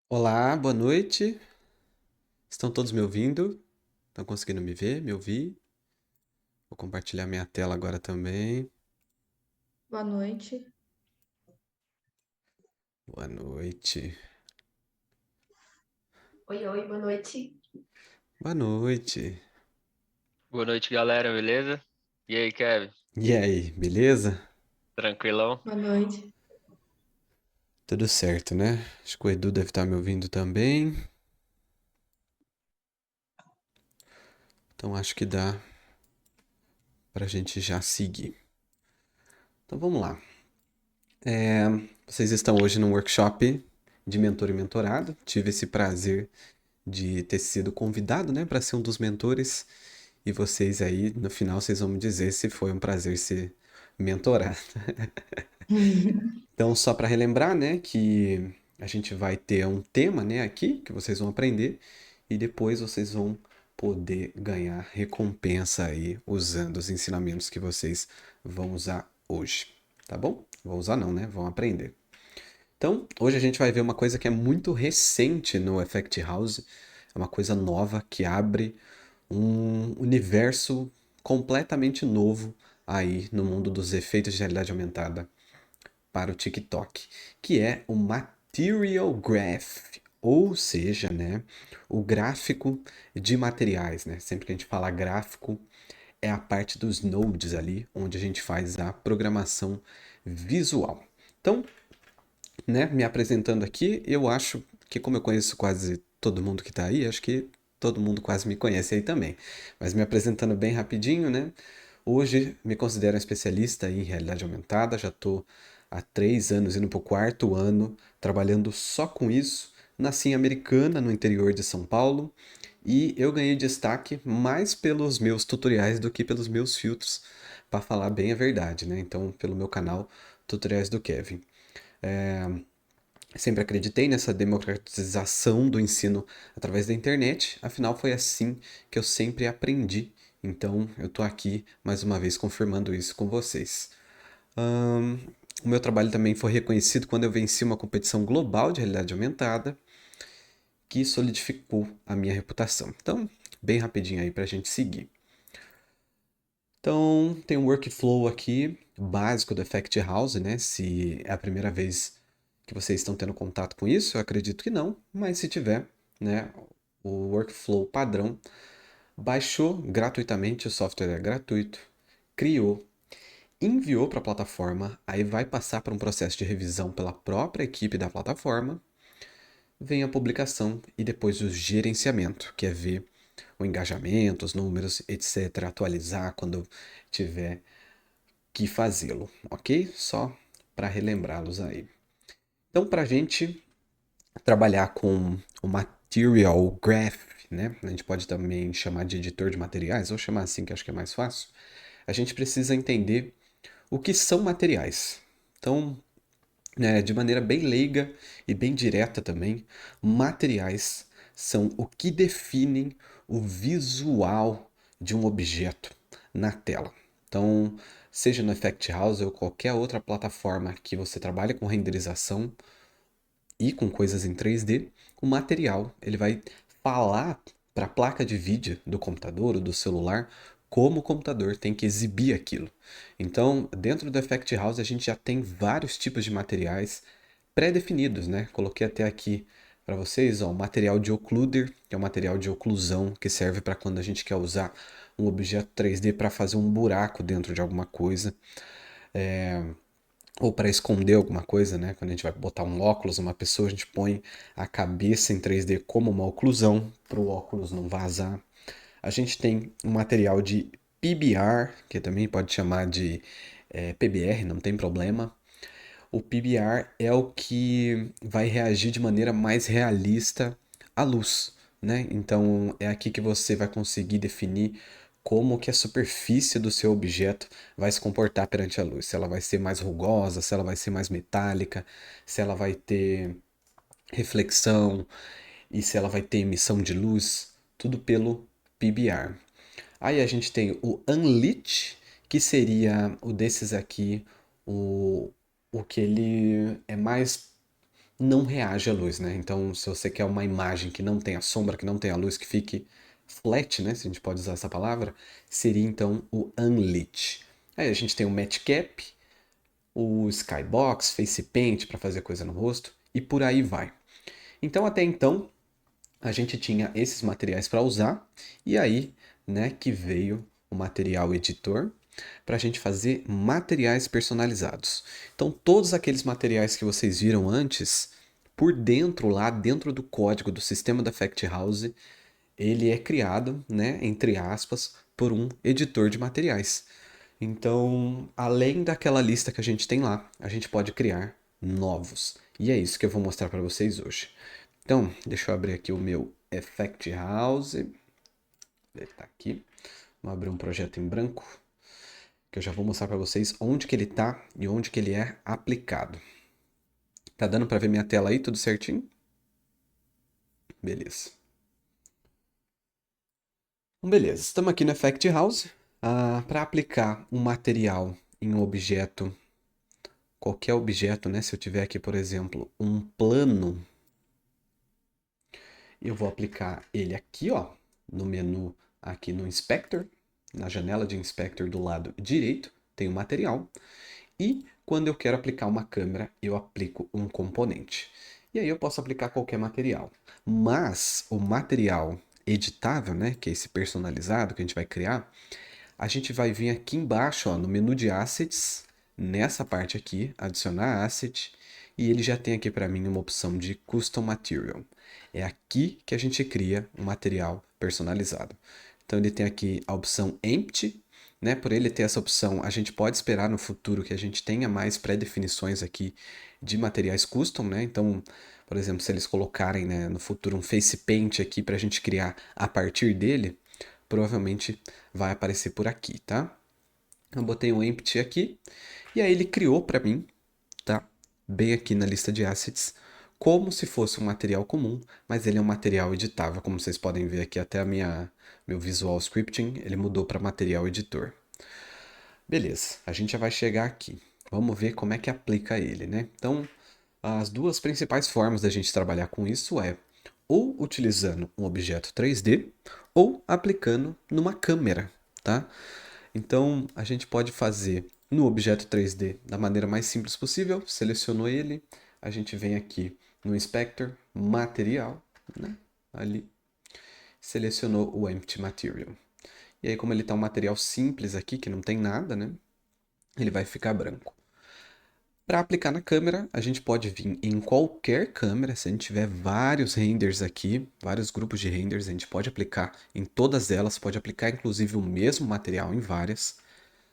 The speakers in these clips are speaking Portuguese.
Olá, boa noite. Estão todos me ouvindo? Estão conseguindo me ver, me ouvir? Vou compartilhar minha tela agora também. Boa noite. Boa noite. Oi, oi, boa noite. Boa noite. Boa noite, galera, beleza? E aí, Kevin? E aí, beleza? Tranquilão? Boa noite. Tudo certo, né? Acho que o Edu deve estar me ouvindo também. Então acho que dá pra gente já seguir. Então vamos lá. Vocês estão hoje num workshop de mentor e mentorado. Tive esse prazer de ter sido convidado, né, para ser um dos mentores. E vocês aí, no final, vocês vão me dizer se foi um prazer ser mentorado. Então, só para relembrar, né, que a gente vai ter um tema, né, aqui que vocês vão aprender e depois vocês vão poder ganhar recompensa aí usando os ensinamentos que vocês vão usar hoje, tá bom? Vão usar não, né? Vão aprender. Então, hoje a gente vai ver uma coisa que é muito recente no Effect House, é uma coisa nova que abre um universo completamente novo aí no mundo dos efeitos de realidade aumentada para o TikTok, que é o Material Graph, ou seja, né, o gráfico de materiais, né? Sempre que a gente fala gráfico, é a parte dos nodes ali, onde a gente faz a programação visual. Então, né, me apresentando aqui, eu acho que como eu conheço quase todo mundo que está aí, acho que todo mundo quase me conhece aí também. Mas me apresentando bem rapidinho, né? Hoje me considero um especialista em realidade aumentada, já estou há 3 anos indo para o quarto ano trabalhando só com isso. Nasci em Americana, no interior de São Paulo, e eu ganhei destaque mais pelos meus tutoriais do que pelos meus filtros, para falar bem a verdade, né? Então, pelo meu canal Tutoriais do Kevin. Sempre acreditei nessa democratização do ensino através da internet, afinal foi assim que eu sempre aprendi. Então eu estou aqui mais uma vez confirmando isso com vocês. Ahn, o meu trabalho também foi reconhecido quando eu venci uma competição global de realidade aumentada, que solidificou a minha reputação. Então, bem rapidinho aí para a gente seguir. Então, tem um workflow aqui básico do Effect House, né? Se é a primeira vez que vocês estão tendo contato com isso, eu acredito que não, mas se tiver, né, o workflow padrão, baixou gratuitamente, o software é gratuito, criou, enviou para a plataforma, aí vai passar por um processo de revisão pela própria equipe da plataforma, vem a publicação e depois o gerenciamento, que é ver o engajamento, os números, etc., atualizar quando tiver que fazê-lo, ok? Só para relembrá-los aí. Então, para a gente trabalhar com o Material Graph, né? A gente pode também chamar de editor de materiais, ou chamar assim que acho que é mais fácil. A gente precisa entender o que são materiais. Então, né, de maneira bem leiga e bem direta também, materiais são o que definem o visual de um objeto na tela. Então, seja no Effect House ou qualquer outra plataforma que você trabalhe com renderização e com coisas em 3D, o material ele vai falar para a placa de vídeo do computador ou do celular como o computador tem que exibir aquilo. Então, dentro do Effect House a gente já tem vários tipos de materiais pré-definidos, né? Coloquei até aqui para vocês, ó, o material de occluder, que é um material de oclusão que serve para quando a gente quer usar um objeto 3D para fazer um buraco dentro de alguma coisa ou para esconder alguma coisa, né? Quando a gente vai botar um óculos numa pessoa, a gente põe a cabeça em 3D como uma oclusão para o óculos não vazar. A gente tem um material de PBR, que também pode chamar de PBR, não tem problema. O PBR é o que vai reagir de maneira mais realista à luz, né? Então é aqui que você vai conseguir definir como que a superfície do seu objeto vai se comportar perante a luz. Se ela vai ser mais rugosa, se ela vai ser mais metálica, se ela vai ter reflexão e se ela vai ter emissão de luz, tudo pelo PBR. Aí a gente tem o Unlit, que seria o desses aqui, o, o que ele é mais não reage à luz, né? Então, se você quer uma imagem que não tenha sombra, que não tenha luz, que fique flat, né? Se a gente pode usar essa palavra, seria então o unlit. Aí a gente tem o matcap, o skybox, face paint para fazer coisa no rosto e por aí vai. Então, até então, a gente tinha esses materiais para usar e aí, né, que veio o material editor para a gente fazer materiais personalizados. Então, todos aqueles materiais que vocês viram antes, por dentro, lá dentro do código do sistema da Fact House, ele é criado, né, entre aspas, por um editor de materiais. Então, além daquela lista que a gente tem lá, a gente pode criar novos. E é isso que eu vou mostrar para vocês hoje. Então, deixa eu abrir aqui o meu Effect House. Ele está aqui. Vou abrir um projeto em branco, que eu já vou mostrar para vocês onde que ele está e onde que ele é aplicado. Tá dando para ver minha tela aí, tudo certinho? Beleza. Então, beleza, estamos aqui no Effect House. Para aplicar um material em um objeto, qualquer objeto, né? Se eu tiver aqui, por exemplo, um plano, eu vou aplicar ele aqui, ó, no menu, aqui no Inspector, na janela de Inspector do lado direito, tem o material. E quando eu quero aplicar uma câmera, eu aplico um componente. E aí eu posso aplicar qualquer material. Mas o material editável, né, que é esse personalizado que a gente vai criar, a gente vai vir aqui embaixo, ó, no menu de Assets, nessa parte aqui, adicionar asset, e ele já tem aqui para mim uma opção de Custom Material. É aqui que a gente cria um material personalizado. Então ele tem aqui a opção Empty, né? Por ele ter essa opção, a gente pode esperar no futuro que a gente tenha mais pré-definições aqui de materiais custom, né? Então, por exemplo, se eles colocarem, né, no futuro um face paint aqui para a gente criar a partir dele, provavelmente vai aparecer por aqui, tá? Eu botei um empty aqui e aí ele criou para mim, tá? Bem aqui na lista de assets, como se fosse um material comum, mas ele é um material editável, como vocês podem ver aqui até meu visual scripting, ele mudou para material editor. Beleza, a gente já vai chegar aqui. Vamos ver como é que aplica ele, né? Então, as duas principais formas da gente trabalhar com isso é ou utilizando um objeto 3D ou aplicando numa câmera, tá? Então, a gente pode fazer no objeto 3D da maneira mais simples possível. Selecionou ele, a gente vem aqui no Inspector, Material, né? Ali, selecionou o Empty Material. E aí, como ele está um material simples aqui, que não tem nada, né? Ele vai ficar branco. Para aplicar na câmera, a gente pode vir em qualquer câmera, se a gente tiver vários renders aqui, vários grupos de renders, a gente pode aplicar em todas elas, pode aplicar inclusive o mesmo material em várias.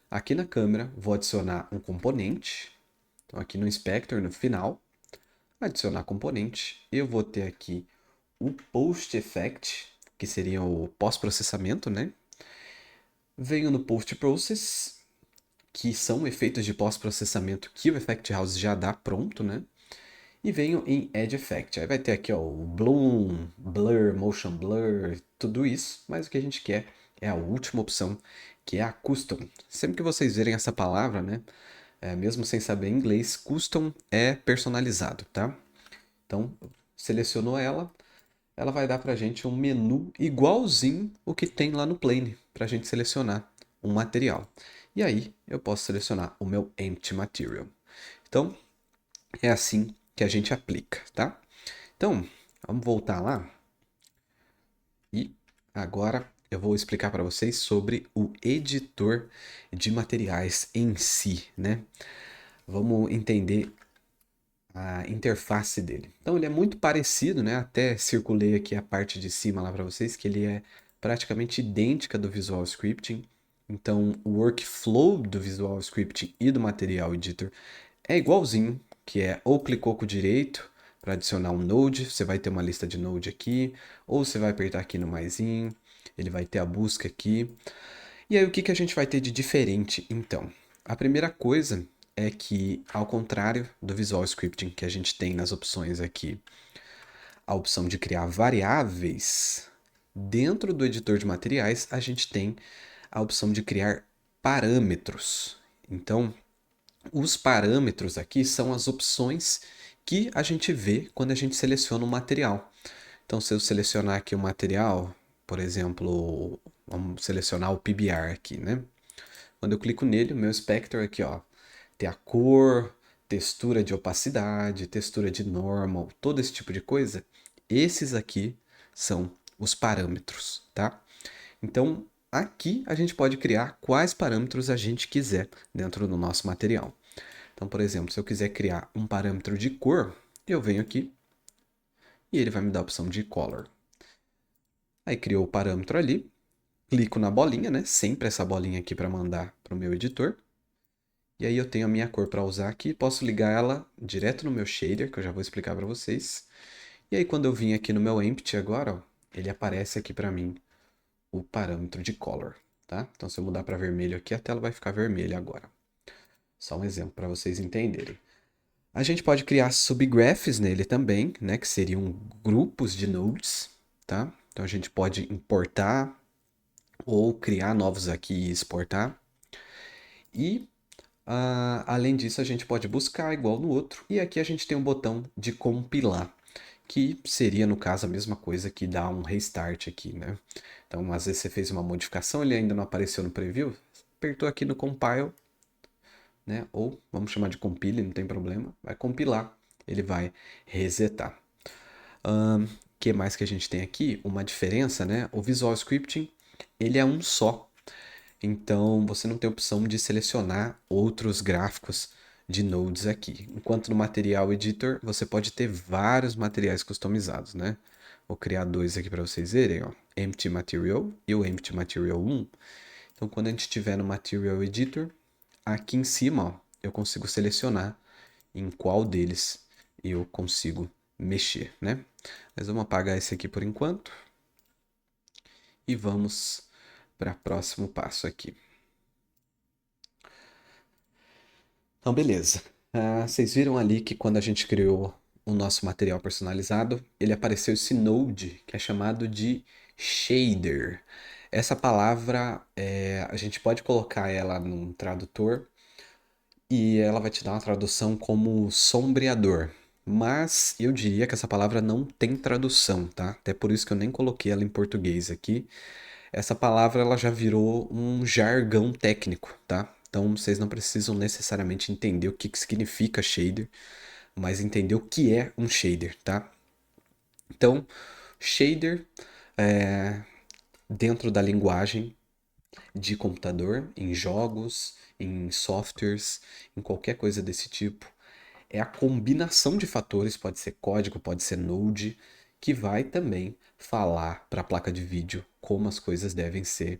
Aqui na câmera, vou adicionar um componente. Então, aqui no Inspector, no final, adicionar componente. Eu vou ter aqui o Post Effect, que seria o pós-processamento, né? Venho no Post Process, que são efeitos de pós-processamento que o Effect House já dá pronto, né? E venho em Edge Effect. Aí vai ter aqui ó, o Bloom, Blur, Motion Blur, tudo isso, mas o que a gente quer é a última opção, que é a Custom. Sempre que vocês verem essa palavra, né, mesmo sem saber inglês, Custom é personalizado, tá? Então, selecionou ela, ela vai dar pra gente um menu igualzinho o que tem lá no Plane, pra gente selecionar um material. E aí, eu posso selecionar o meu Empty Material. Então, é assim que a gente aplica, tá? Então, vamos voltar lá. E agora eu vou explicar para vocês sobre o editor de materiais em si, né? Vamos entender a interface dele. Então, ele é muito parecido, né? Até circulei aqui a parte de cima lá para vocês, que ele é praticamente idêntica do Visual Scripting. Então, o workflow do Visual Scripting e do Material Editor é igualzinho, que é ou clicou com o direito para adicionar um node, você vai ter uma lista de node aqui, ou você vai apertar aqui no maisinho, ele vai ter a busca aqui. E aí o que que a gente vai ter de diferente então? A primeira coisa é que, ao contrário do Visual Scripting que a gente tem nas opções aqui, a opção de criar variáveis, dentro do editor de materiais a gente tem a opção de criar parâmetros. Então, os parâmetros aqui são as opções que a gente vê quando a gente seleciona um material. Então, se eu selecionar aqui o material, por exemplo, vamos selecionar o PBR aqui, né? Quando eu clico nele, o meu Spectre aqui, ó, tem a cor, textura de opacidade, textura de normal, todo esse tipo de coisa. Esses aqui são os parâmetros, tá? Então, aqui a gente pode criar quais parâmetros a gente quiser dentro do nosso material. Então, por exemplo, se eu quiser criar um parâmetro de cor, eu venho aqui e ele vai me dar a opção de color. Aí criou o parâmetro ali, clico na bolinha, né? Sempre essa bolinha aqui para mandar para o meu editor. E aí eu tenho a minha cor para usar aqui, posso ligar ela direto no meu shader, que eu já vou explicar para vocês. E aí quando eu vim aqui no meu empty agora, ó, ele aparece aqui para mim o parâmetro de color, tá? Então se eu mudar para vermelho aqui, a tela vai ficar vermelha agora. Só um exemplo para vocês entenderem. A gente pode criar subgraphs nele também, né, que seriam grupos de nodes, tá? Então a gente pode importar ou criar novos aqui e exportar. E além disso, a gente pode buscar igual no outro. E aqui a gente tem um botão de compilar, que seria, no caso, a mesma coisa que dar um restart aqui, né? Então, às vezes você fez uma modificação, ele ainda não apareceu no preview, apertou aqui no compile, né? Ou vamos chamar de compile, não tem problema. Vai compilar, ele vai resetar. O que mais que a gente tem aqui? Uma diferença, né? O Visual Scripting, ele é um só. Então, você não tem opção de selecionar outros gráficos de nodes aqui. Enquanto no Material Editor, você pode ter vários materiais customizados, né? Vou criar dois aqui para vocês verem, ó. Empty Material e o Empty Material 1. Então, quando a gente estiver no Material Editor, aqui em cima, ó, eu consigo selecionar em qual deles eu consigo mexer, né? Mas vamos apagar esse aqui por enquanto. E vamos para o próximo passo aqui. Então, beleza. Vocês viram ali que quando a gente criou o nosso material personalizado, ele apareceu esse node que é chamado de shader. Essa palavra, a gente pode colocar ela num tradutor e ela vai te dar uma tradução como sombreador. Mas eu diria que essa palavra não tem tradução, tá? Até por isso que eu nem coloquei ela em português aqui. Essa palavra ela já virou um jargão técnico, tá? Então vocês não precisam necessariamente entender o que significa shader, mas entender o que é um shader, tá? Então, shader dentro da linguagem de computador, em jogos, em softwares, em qualquer coisa desse tipo, é a combinação de fatores, pode ser código, pode ser Node, que vai também falar para a placa de vídeo como as coisas devem ser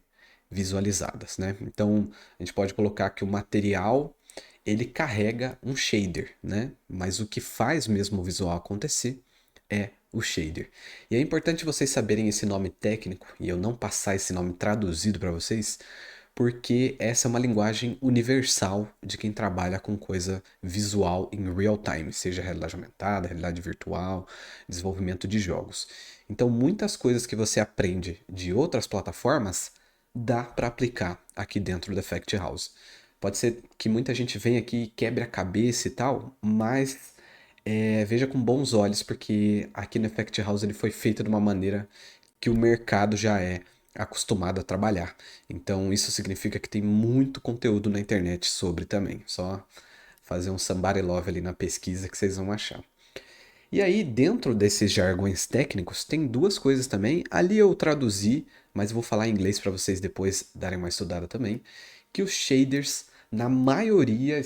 visualizadas, né? Então, a gente pode colocar que o material ele carrega um shader, né? Mas o que faz mesmo o visual acontecer é o shader. E é importante vocês saberem esse nome técnico e eu não passar esse nome traduzido para vocês, porque essa é uma linguagem universal de quem trabalha com coisa visual em real time, seja realidade aumentada, realidade virtual, desenvolvimento de jogos. Então, muitas coisas que você aprende de outras plataformas dá para aplicar aqui dentro do Effect House. Pode ser que muita gente venha aqui e quebre a cabeça e tal, mas veja com bons olhos, porque aqui no Effect House ele foi feito de uma maneira que o mercado já é acostumado a trabalhar. Então isso significa que tem muito conteúdo na internet sobre também. Só fazer um somebody love ali na pesquisa que vocês vão achar. E aí, dentro desses jargões técnicos, tem duas coisas também. Ali eu traduzi, mas vou falar em inglês para vocês depois darem uma estudada também. Que os shaders, na maioria,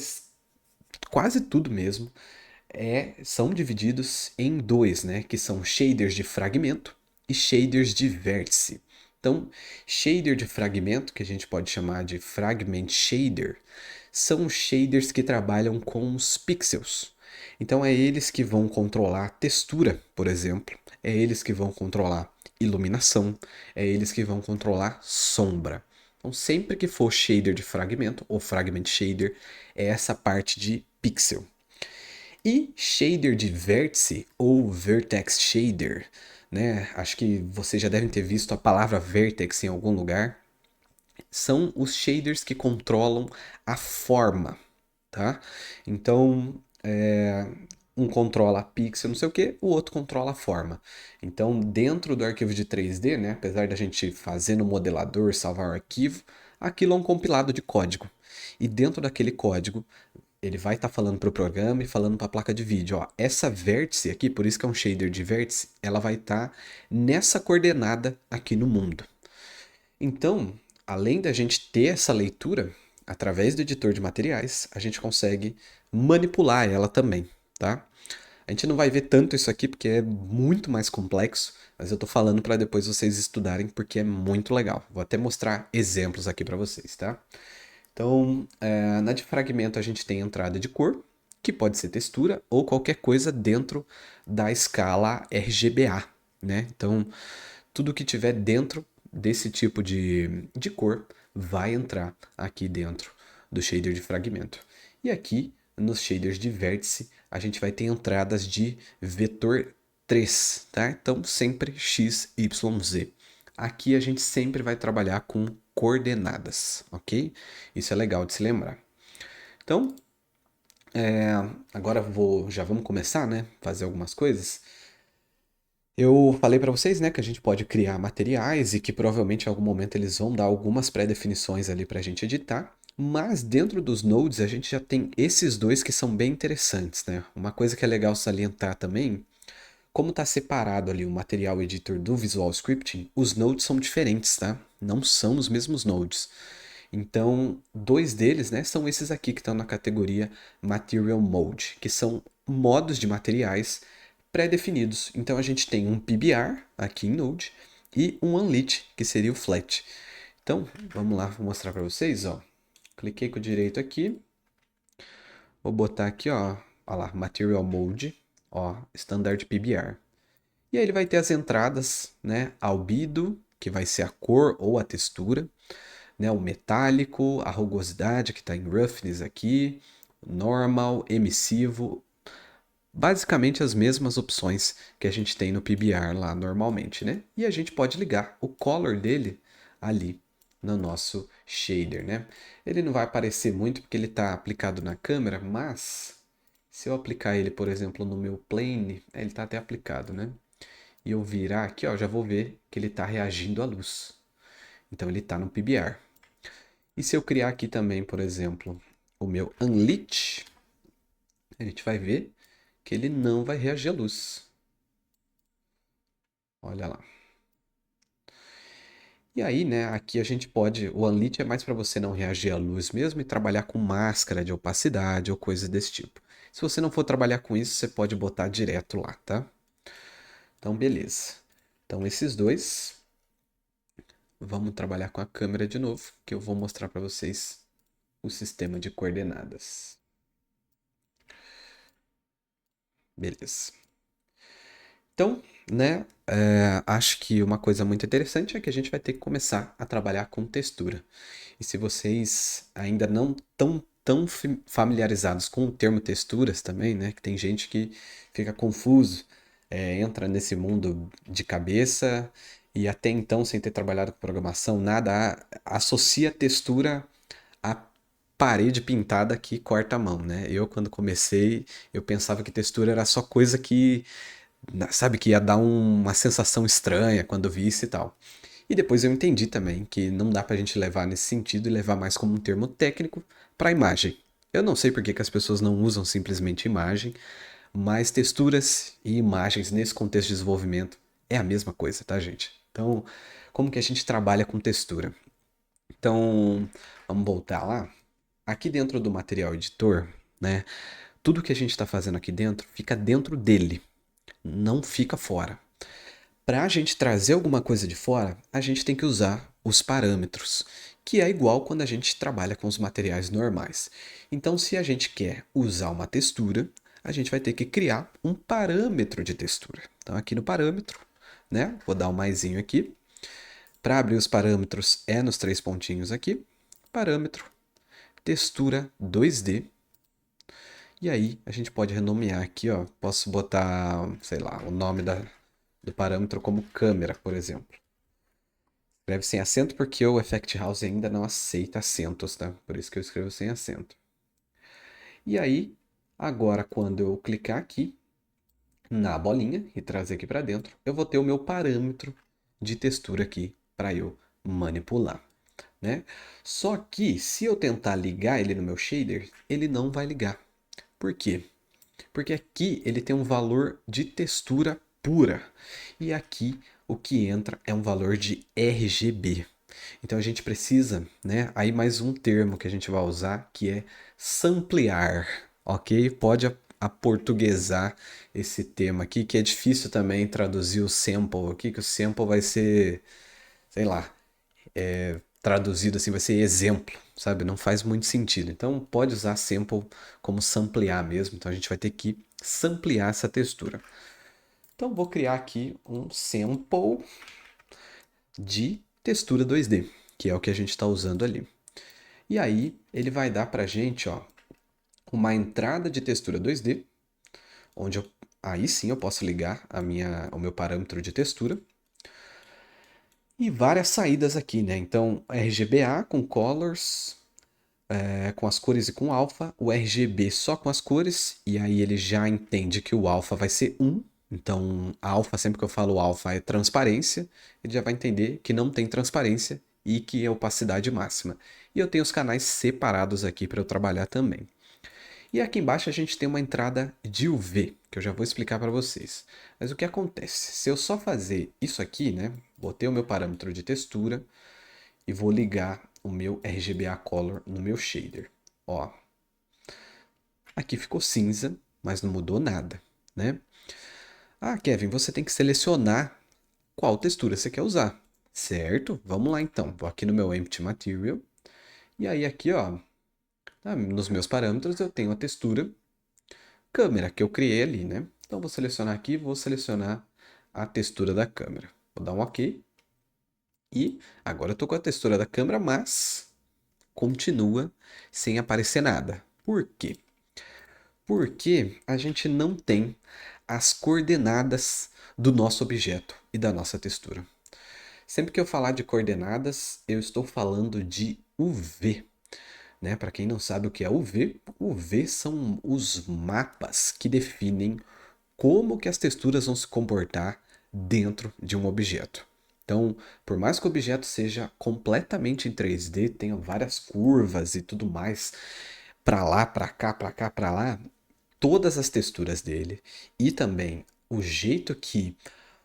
quase tudo mesmo, são divididos em dois, né? Que são shaders de fragmento e shaders de vértice. Então, shader de fragmento, que a gente pode chamar de fragment shader, são shaders que trabalham com os pixels. Então, é eles que vão controlar textura, por exemplo, é eles que vão controlar iluminação, é eles que vão controlar sombra. Então, sempre que for shader de fragmento ou fragment shader, é essa parte de pixel. E shader de vértice ou vertex shader, né? Acho que vocês já devem ter visto a palavra vertex em algum lugar. São os shaders que controlam a forma, tá? Então, um controla a pixel, não sei o que, o outro controla a forma. Então, dentro do arquivo de 3D, né, apesar da gente fazer no modelador, salvar o arquivo, aquilo é um compilado de código. E dentro daquele código, ele vai estar falando para o programa e falando para a placa de vídeo, ó, essa vértice aqui, por isso que é um shader de vértice, ela vai estar nessa coordenada aqui no mundo. Então, além da gente ter essa leitura, através do editor de materiais, a gente consegue manipular ela também, tá? A gente não vai ver tanto isso aqui porque é muito mais complexo, mas eu tô falando para depois vocês estudarem porque é muito legal. Vou até mostrar exemplos aqui para vocês, tá? Então, na de fragmento a gente tem entrada de cor, que pode ser textura ou qualquer coisa dentro da escala RGBA, né? Então, tudo que tiver dentro desse tipo de cor vai entrar aqui dentro do shader de fragmento. E aqui, nos shaders de vértice, a gente vai ter entradas de vetor 3, tá? Então, sempre x, y, z. Aqui a gente sempre vai trabalhar com coordenadas, ok? Isso é legal de se lembrar. Então, agora já vamos começar, né? Fazer algumas coisas. Eu falei para vocês, né, que a gente pode criar materiais e que provavelmente em algum momento eles vão dar algumas pré-definições ali para a gente editar. Mas dentro dos nodes a gente já tem esses dois que são bem interessantes, né? Uma coisa que é legal salientar também, como está separado ali o material editor do Visual Scripting, os nodes são diferentes, tá? Não são os mesmos nodes. Então, dois deles, né, são esses aqui que estão na categoria Material Mode, que são modos de materiais pré-definidos. Então, a gente tem um PBR aqui em Node e um Unlit, que seria o Flat. Então, vamos lá, vou mostrar para vocês, ó. Cliquei com o direito aqui, vou botar aqui, ó lá, Material Mode, ó, Standard PBR. E aí ele vai ter as entradas, né, albedo, que vai ser a cor ou a textura, né, o metálico, a rugosidade que está em roughness aqui, normal, emissivo, basicamente as mesmas opções que a gente tem no PBR lá normalmente, né? E a gente pode ligar o color dele ali no nosso shader, né? Ele não vai aparecer muito porque ele está aplicado na câmera, mas se eu aplicar ele, por exemplo, no meu plane, ele está até aplicado, né? E eu virar aqui, ó, já vou ver que ele está reagindo à luz. Então ele está no PBR. E se eu criar aqui também, por exemplo, o meu Unlit, a gente vai ver que ele não vai reagir à luz. Olha lá. E aí, né, aqui a gente pode, o Unlit é mais para você não reagir à luz mesmo e trabalhar com máscara de opacidade ou coisa desse tipo. Se você não for trabalhar com isso, você pode botar direto lá, tá? Então, beleza. Então, esses dois. Vamos trabalhar com a câmera de novo, que eu vou mostrar para vocês o sistema de coordenadas. Beleza. Então, né, acho que uma coisa muito interessante é que a gente vai ter que começar a trabalhar com textura. E se vocês ainda não estão tão familiarizados com o termo texturas também, né, que tem gente que fica confuso, entra nesse mundo de cabeça e até então, sem ter trabalhado com programação, nada associa textura a parede pintada que corta a mão, né? Eu, quando comecei, eu pensava que textura era só coisa que, sabe, que ia dar uma sensação estranha quando visse e tal. E depois eu entendi também que não dá pra gente levar nesse sentido e levar mais como um termo técnico para imagem. Eu não sei por que as pessoas não usam simplesmente imagem, mas texturas e imagens nesse contexto de desenvolvimento é a mesma coisa, tá, gente? Então, como que a gente trabalha com textura? Então, vamos voltar lá. Aqui dentro do material editor, né, tudo que a gente está fazendo aqui dentro fica dentro dele, não fica fora. Para a gente trazer alguma coisa de fora, a gente tem que usar os parâmetros, que é igual quando a gente trabalha com os materiais normais. Então, se a gente quer usar uma textura, a gente vai ter que criar um parâmetro de textura. Então, aqui no parâmetro, né, vou dar um maisinho aqui. Para abrir os parâmetros é nos três pontinhos aqui. Parâmetro, textura 2D. E aí a gente pode renomear aqui, ó. Posso botar, sei lá, o nome do parâmetro como câmera, por exemplo. Escreve sem acento porque o Effect House ainda não aceita acentos, tá? Por isso que eu escrevo sem acento. E aí Agora, quando eu clicar aqui na bolinha e trazer aqui para dentro, eu vou ter o meu parâmetro de textura aqui para eu manipular, né? Só que se eu tentar ligar ele no meu shader, ele não vai ligar. Por quê? Porque aqui ele tem um valor de textura pura e aqui o que entra é um valor de RGB. Então a gente precisa, né? Aí mais um termo que a gente vai usar que é samplear, ok? Pode aportuguesar esse tema aqui, que é difícil também traduzir o sample aqui, que o sample vai ser, sei lá, traduzido assim, vai ser exemplo, sabe? Não faz muito sentido. Então pode usar sample como samplear mesmo. Então a gente vai ter que samplear essa textura. Então vou criar aqui um sample de textura 2D, que é o que a gente está usando ali. E aí ele vai dar para a gente, ó, uma entrada de textura 2D, onde aí sim eu posso ligar o meu parâmetro de textura. E várias saídas aqui, né? Então, RGBA com colors, com as cores e com alpha, o RGB só com as cores, e aí ele já entende que o alpha vai ser 1. Então, alpha, sempre que eu falo alpha é transparência, ele já vai entender que não tem transparência e que é opacidade máxima. E eu tenho os canais separados aqui para eu trabalhar também. E aqui embaixo a gente tem uma entrada de UV, que eu já vou explicar para vocês. Mas o que acontece? Se eu só fazer isso aqui, né? Botei o meu parâmetro de textura e vou ligar o meu RGBA Color no meu shader. Ó, aqui ficou cinza, mas não mudou nada, né? Ah, Kevin, você tem que selecionar qual textura você quer usar, certo? Vamos lá então. Vou aqui no meu Empty Material. E aí aqui, ó, nos meus parâmetros eu tenho a textura câmera que eu criei ali, né? Então vou selecionar aqui, vou selecionar a textura da câmera. Vou dar um OK. E agora eu estou com a textura da câmera, mas continua sem aparecer nada. Por quê? Porque a gente não tem as coordenadas do nosso objeto e da nossa textura. Sempre que eu falar de coordenadas, eu estou falando de UV. Né? Para quem não sabe o que é UV, UV são os mapas que definem como que as texturas vão se comportar dentro de um objeto. Então, por mais que o objeto seja completamente em 3D, tenha várias curvas e tudo mais, para lá, para cá, para cá, para lá, todas as texturas dele e também o jeito que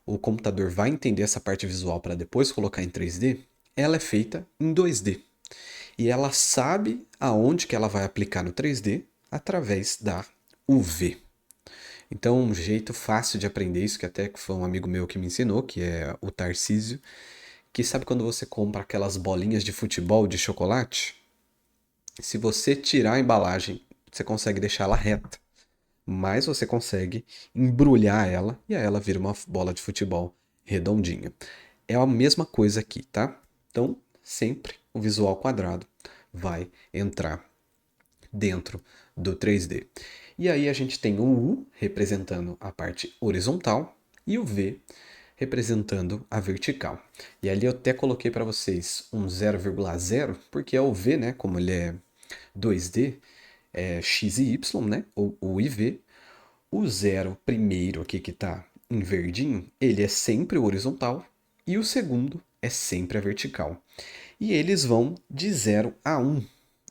o computador vai entender essa parte visual para depois colocar em 3D, ela é feita em 2D. E ela sabe aonde que ela vai aplicar no 3D através da UV. Então, um jeito fácil de aprender isso, que até foi um amigo meu que me ensinou, que é o Tarcísio, que sabe quando você compra aquelas bolinhas de futebol de chocolate? Se você tirar a embalagem, você consegue deixar ela reta, mas você consegue embrulhar ela e aí ela vira uma bola de futebol redondinha. É a mesma coisa aqui, tá? Então, sempre o visual quadrado vai entrar dentro do 3D. E aí a gente tem o U representando a parte horizontal e o V representando a vertical. E ali eu até coloquei para vocês um 0,0, porque é o V, né, como ele é 2D, é X e Y, né, ou o IV. O zero primeiro aqui que está em verdinho, ele é sempre o horizontal e o segundo é sempre a vertical. E eles vão de 0 a 1.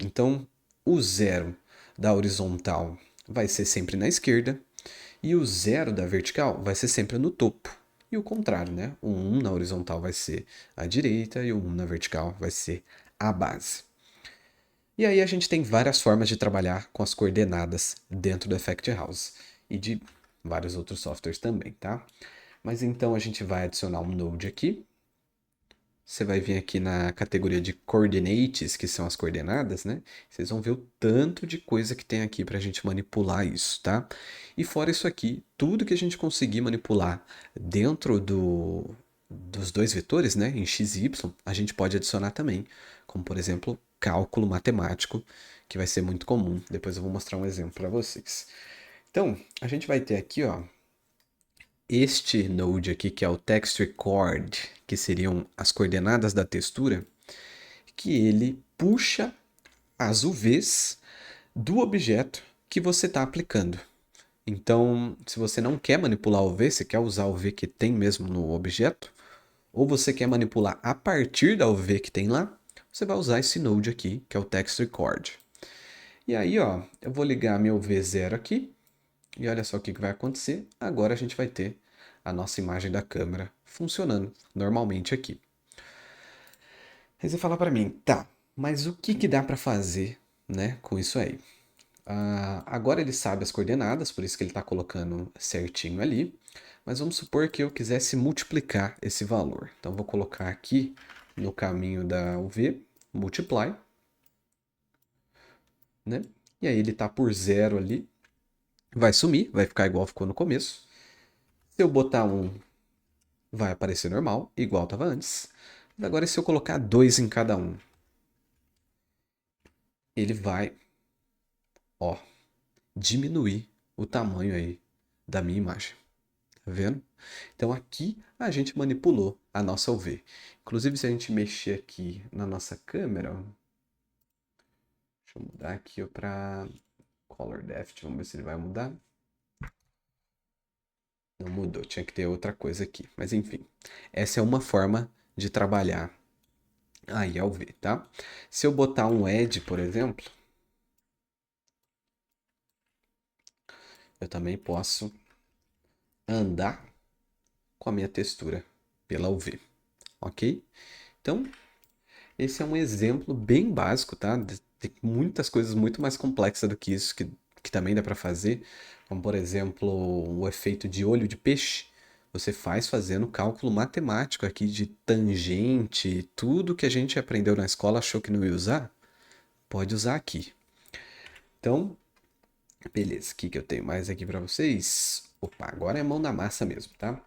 Então, o zero da horizontal vai ser sempre na esquerda e o zero da vertical vai ser sempre no topo. E o contrário, né? O 1 na horizontal vai ser a direita e o 1 na vertical vai ser a base. E aí a gente tem várias formas de trabalhar com as coordenadas dentro do Effect House e de vários outros softwares também, tá? Mas então a gente vai adicionar um node aqui. Você vai vir aqui na categoria de coordinates, que são as coordenadas, né? Vocês vão ver o tanto de coisa que tem aqui para a gente manipular isso, tá? E fora isso aqui, tudo que a gente conseguir manipular dentro dos dois vetores, né, em x e y, a gente pode adicionar também, como por exemplo, cálculo matemático, que vai ser muito comum. Depois eu vou mostrar um exemplo para vocês. Então, a gente vai ter aqui, ó, este node aqui, que é o texture chord, que seriam as coordenadas da textura, que ele puxa as UVs do objeto que você está aplicando. Então, se você não quer manipular o V, você quer usar o V que tem mesmo no objeto, ou você quer manipular a partir da UV que tem lá, você vai usar esse node aqui, que é o Text Record. E aí, ó, eu vou ligar meu V0 aqui, e olha só o que vai acontecer. Agora a gente vai ter a nossa imagem da câmera funcionando normalmente aqui. Aí você fala para mim, tá, mas o que dá para fazer, né, com isso aí? Agora ele sabe as coordenadas, por isso que ele está colocando certinho ali. Mas vamos supor que eu quisesse multiplicar esse valor. Então, vou colocar aqui no caminho da UV, multiply, né? E aí ele está por zero ali, vai sumir, vai ficar igual ficou no começo. Se eu botar 1, vai aparecer normal, igual estava antes. Mas agora, se eu colocar 2 em cada um, ele vai, ó, diminuir o tamanho aí da minha imagem. Tá vendo? Então aqui a gente manipulou a nossa UV. Inclusive, se a gente mexer aqui na nossa câmera, ó, deixa eu mudar aqui para Color Depth, vamos ver se ele vai mudar. Não mudou, tinha que ter outra coisa aqui. Mas enfim, essa é uma forma de trabalhar aí a UV, tá? Se eu botar um Edge, por exemplo, eu também posso andar com a minha textura pela UV, ok? Então, esse é um exemplo bem básico, tá? Tem muitas coisas muito mais complexas do que isso que também dá para fazer, como por exemplo o efeito de olho de peixe. Você faz fazendo cálculo matemático aqui de tangente, tudo que a gente aprendeu na escola achou que não ia usar, pode usar aqui. Então, beleza, o que eu tenho mais aqui para vocês? Opa, agora é mão na massa mesmo, tá?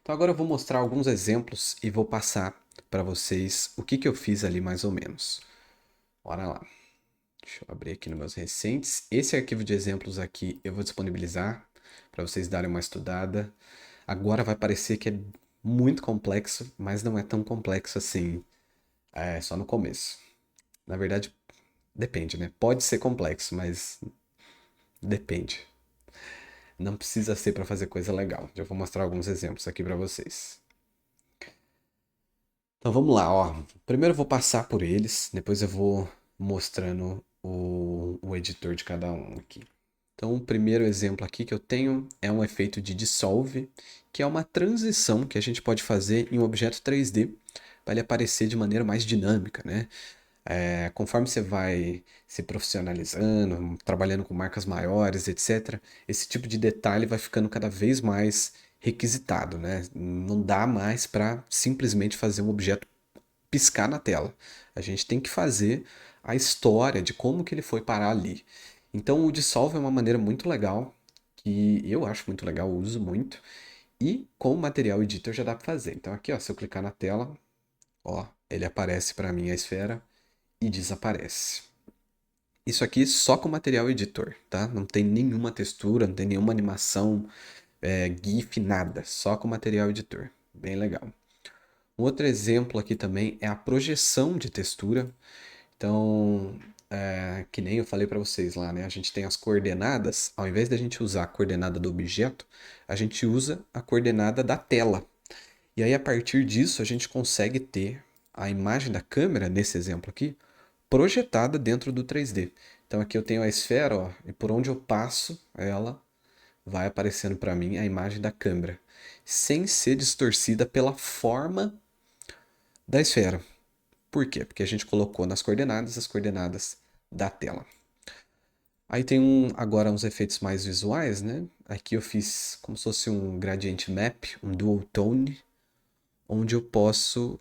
Então agora eu vou mostrar alguns exemplos e vou passar para vocês o que eu fiz ali mais ou menos. Bora lá. Deixa eu abrir aqui nos meus recentes. Esse arquivo de exemplos aqui eu vou disponibilizar para vocês darem uma estudada. Agora vai parecer que é muito complexo, mas não é tão complexo assim. É só no começo. Na verdade, depende, né? Pode ser complexo, mas depende. Não precisa ser para fazer coisa legal. Já vou mostrar alguns exemplos aqui para vocês. Então vamos lá, ó. Primeiro eu vou passar por eles, depois eu vou mostrando o editor de cada um aqui. Então, o primeiro exemplo aqui que eu tenho é um efeito de dissolve, que é uma transição que a gente pode fazer em um objeto 3D para ele aparecer de maneira mais dinâmica, né? Conforme você vai se profissionalizando, trabalhando com marcas maiores, etc., esse tipo de detalhe vai ficando cada vez mais requisitado, né? Não dá mais para simplesmente fazer um objeto piscar na tela. A gente tem que fazer a história de como que ele foi parar ali. Então o Dissolve é uma maneira muito legal, que eu acho muito legal, eu uso muito. E com o Material Editor já dá para fazer. Então aqui, ó, se eu clicar na tela, ó, ele aparece para mim a esfera e desaparece. Isso aqui só com o Material Editor, tá? Não tem nenhuma textura, não tem nenhuma animação, GIF, nada. Só com o Material Editor. Bem legal. Um outro exemplo aqui também é a projeção de textura. Então, que nem eu falei para vocês lá, né? A gente tem as coordenadas, ao invés da gente usar a coordenada do objeto, a gente usa a coordenada da tela. E aí, a partir disso, a gente consegue ter a imagem da câmera, nesse exemplo aqui, projetada dentro do 3D. Então, aqui eu tenho a esfera, ó, e por onde eu passo ela, vai aparecendo para mim a imagem da câmera, sem ser distorcida pela forma da esfera. Por quê? Porque a gente colocou nas coordenadas as coordenadas da tela. Aí tem agora uns efeitos mais visuais, né? Aqui eu fiz como se fosse um gradient map, um dual tone, onde eu posso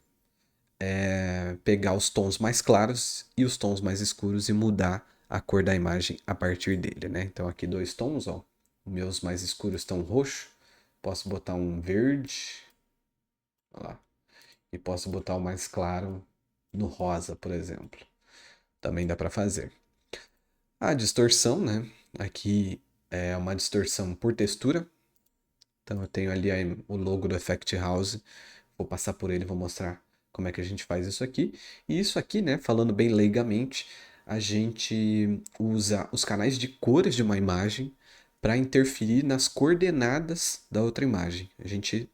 pegar os tons mais claros e os tons mais escuros e mudar a cor da imagem a partir dele, né? Então aqui dois tons, ó. Os meus mais escuros estão roxo. Posso botar um verde, ó lá. E posso botar o mais claro no rosa, por exemplo. Também dá para fazer. A distorção, né? Aqui é uma distorção por textura. Então eu tenho ali o logo do Effect House. Vou passar por ele, vou mostrar como é que a gente faz isso aqui. E isso aqui, né, falando bem leigamente, a gente usa os canais de cores de uma imagem para interferir nas coordenadas da outra imagem. A gente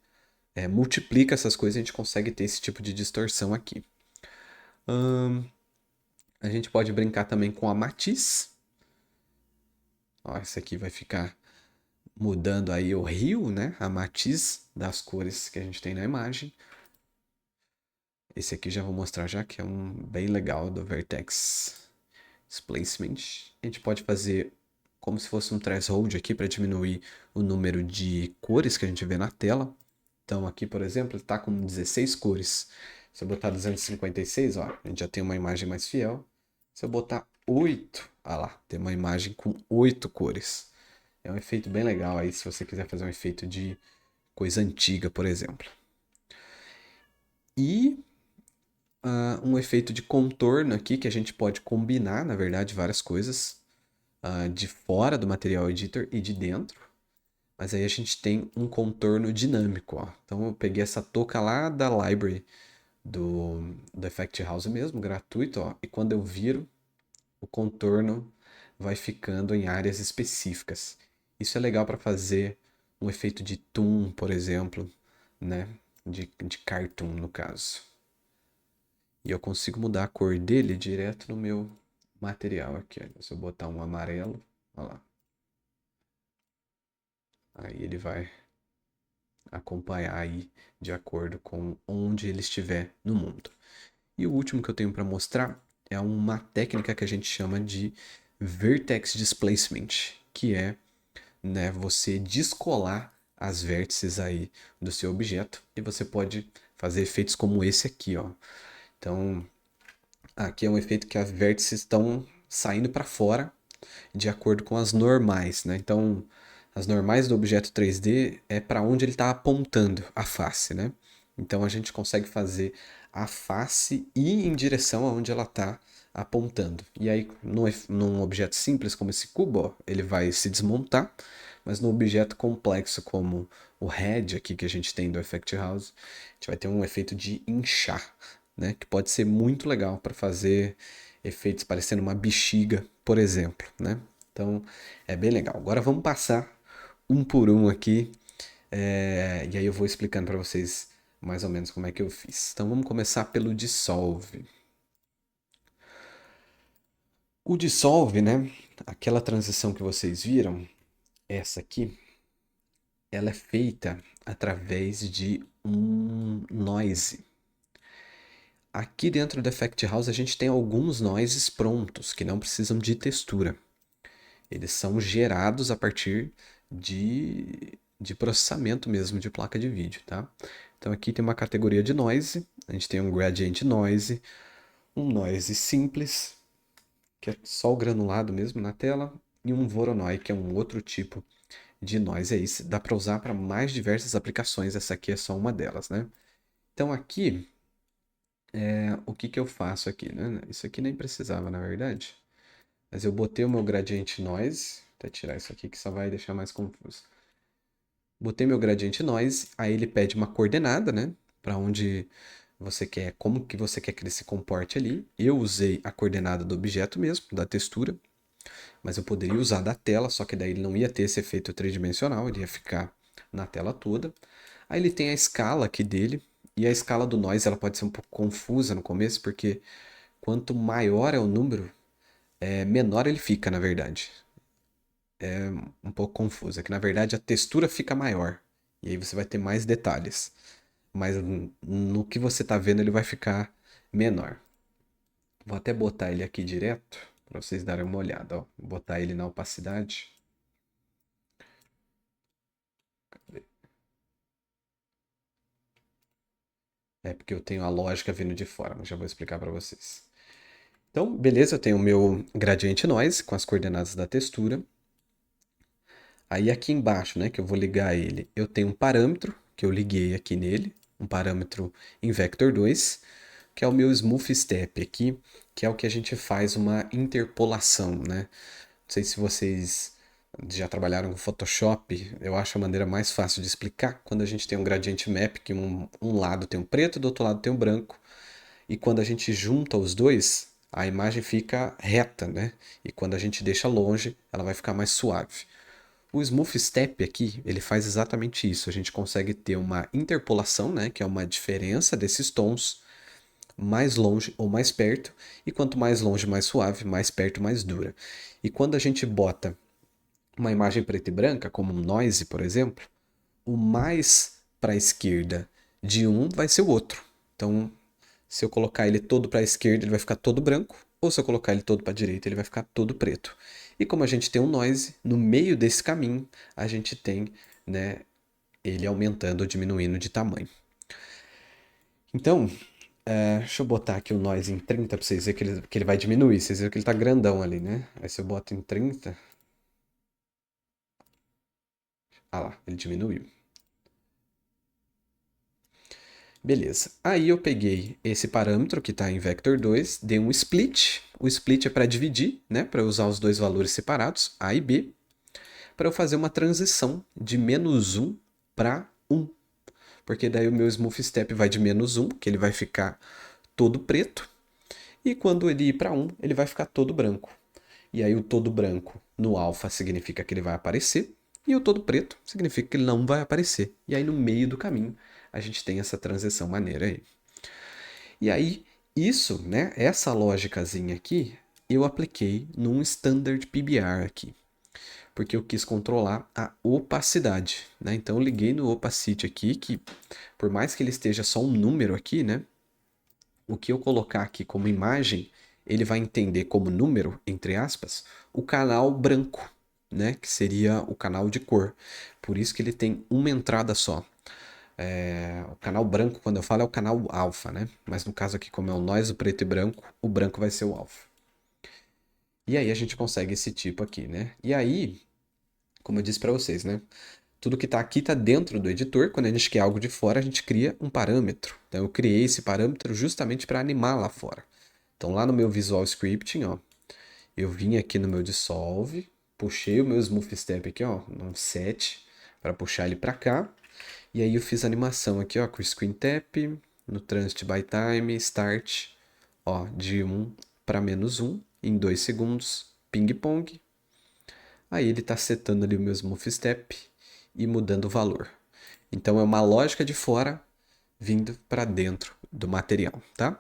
multiplica essas coisas e a gente consegue ter esse tipo de distorção aqui. A gente pode brincar também com a matiz. Ó, esse aqui vai ficar mudando aí o rio, né? A matiz das cores que a gente tem na imagem. Esse aqui já vou mostrar já, que é um bem legal do Vertex Displacement. A gente pode fazer como se fosse um threshold aqui para diminuir o número de cores que a gente vê na tela. Então aqui, por exemplo, ele está com 16 cores. Se eu botar 256, ó, a gente já tem uma imagem mais fiel. Se eu botar 8, ah lá, tem uma imagem com 8 cores. É um efeito bem legal aí se você quiser fazer um efeito de coisa antiga, por exemplo. E um efeito de contorno aqui que a gente pode combinar, na verdade, várias coisas de fora do Material Editor e de dentro. Mas aí a gente tem um contorno dinâmico, ó. Então eu peguei essa touca lá da library do Effect House mesmo, gratuito, ó. E quando eu viro, o contorno vai ficando em áreas específicas. Isso é legal para fazer um efeito de toon, por exemplo, né? De cartoon, no caso. E eu consigo mudar a cor dele direto no meu material aqui. Ó. Se eu botar um amarelo, olha lá. Aí ele vai acompanhar aí de acordo com onde ele estiver no mundo. E o último que eu tenho para mostrar é uma técnica que a gente chama de Vertex Displacement, que é, né, você descolar as vértices aí do seu objeto e você pode fazer efeitos como esse aqui, ó. Então, aqui é um efeito que as vértices estão saindo para fora de acordo com as normais, né? Então, as normais do objeto 3D é para onde ele está apontando a face, né? Então a gente consegue fazer a face ir em direção aonde ela está apontando. E aí, num objeto simples como esse cubo, ó, ele vai se desmontar, mas num objeto complexo como o head aqui que a gente tem do Effect House, a gente vai ter um efeito de inchar, né? Que pode ser muito legal para fazer efeitos parecendo uma bexiga, por exemplo, né? Então é bem legal. Agora vamos passar um por um aqui, e aí eu vou explicando para vocês mais ou menos como é que eu fiz. Então vamos começar pelo Dissolve. O Dissolve, né? Aquela transição que vocês viram, essa aqui, ela é feita através de um noise. Aqui dentro do Effect House a gente tem alguns noises prontos que não precisam de textura. Eles são gerados a partir de processamento mesmo de placa de vídeo, tá? Então aqui tem uma categoria de noise, a gente tem um gradient noise, um noise simples, que é só o granulado mesmo na tela, e um Voronoi, que é um outro tipo de noise. É isso, dá para usar para mais diversas aplicações, essa aqui é só uma delas, né? Então aqui, o que que eu faço aqui, né? Isso aqui nem precisava, na verdade. Mas eu botei o meu gradient noise, até tirar isso aqui que só vai deixar mais confuso. Botei meu gradient noise, aí ele pede uma coordenada, né? Para onde você quer, como que você quer que ele se comporte ali. Eu usei a coordenada do objeto mesmo, da textura, mas eu poderia usar da tela, só que daí ele não ia ter esse efeito tridimensional, ele ia ficar na tela toda. Aí ele tem a escala aqui dele, e a escala do noise ela pode ser um pouco confusa no começo, porque quanto maior é o número, menor ele fica, na verdade. É um pouco confuso. É que na verdade a textura fica maior. E aí você vai ter mais detalhes. Mas no que você está vendo ele vai ficar menor. Vou até botar ele aqui direto para vocês darem uma olhada. Ó. Vou botar ele na opacidade. É porque eu tenho a lógica vindo de fora, mas já vou explicar para vocês. Então, beleza, eu tenho o meu gradiente noise com as coordenadas da textura. Aí aqui embaixo, né, que eu vou ligar ele, eu tenho um parâmetro que eu liguei aqui nele, um parâmetro em Vector 2, que é o meu Smooth Step aqui, que é o que a gente faz uma interpolação, né? Não sei se vocês já trabalharam com Photoshop, eu acho a maneira mais fácil de explicar quando a gente tem um gradient map, que um lado tem o preto, do outro lado tem o branco, e quando a gente junta os dois, a imagem fica reta, né? E quando a gente deixa longe, ela vai ficar mais suave. O Smooth Step aqui, ele faz exatamente isso. A gente consegue ter uma interpolação, né? Que é uma diferença desses tons, mais longe ou mais perto. E quanto mais longe, mais suave, mais perto, mais dura. E quando a gente bota uma imagem preta e branca, como um noise, por exemplo, o mais para a esquerda de um vai ser o outro. Então, se eu colocar ele todo para a esquerda, ele vai ficar todo branco, ou se eu colocar ele todo para a direita, ele vai ficar todo preto. E como a gente tem um noise, no meio desse caminho, a gente tem, né, ele aumentando ou diminuindo de tamanho. Então, deixa eu botar aqui o noise em 30 para vocês verem que ele vai diminuir. Vocês viram que ele está grandão ali, né? Aí se eu boto em 30, ah lá, ele diminuiu. Beleza. Aí eu peguei esse parâmetro que está em vector 2, dei um split. O split é para dividir, né? Para usar os dois valores separados, A e B, para eu fazer uma transição de -1 para 1. Porque daí o meu smooth step vai de -1, que ele vai ficar todo preto, e quando ele ir para 1, ele vai ficar todo branco. E aí o todo branco no alfa significa que ele vai aparecer, e o todo preto significa que ele não vai aparecer. E aí no meio do caminho a gente tem essa transição maneira aí. E aí isso, né, essa lógicazinha aqui, eu apliquei num standard PBR aqui, porque eu quis controlar a opacidade, né? Então eu liguei no opacity aqui, que por mais que ele esteja só um número aqui, né, o que eu colocar aqui como imagem, ele vai entender como número, entre aspas, o canal branco, né, que seria o canal de cor. Por isso que ele tem uma entrada só. O canal branco, quando eu falo, é o canal alfa, né? Mas no caso aqui, como é o noise preto e branco, o branco vai ser o alfa. E aí a gente consegue esse tipo aqui, né? E aí, como eu disse para vocês, né? Tudo que está aqui está dentro do editor. Quando a gente quer algo de fora, a gente cria um parâmetro. Então eu criei esse parâmetro justamente para animar lá fora. Então lá no meu Visual Scripting, ó, eu vim aqui no meu Dissolve, puxei o meu Smooth Step aqui, ó, num set, para puxar ele para cá. E aí eu fiz a animação aqui, ó, com o Screen Tap, no Transit by Time, Start, ó, de 1 para -1, em 2 segundos, ping pong. Aí ele está setando ali o meu Smooth Step e mudando o valor. Então é uma lógica de fora vindo para dentro do material, tá?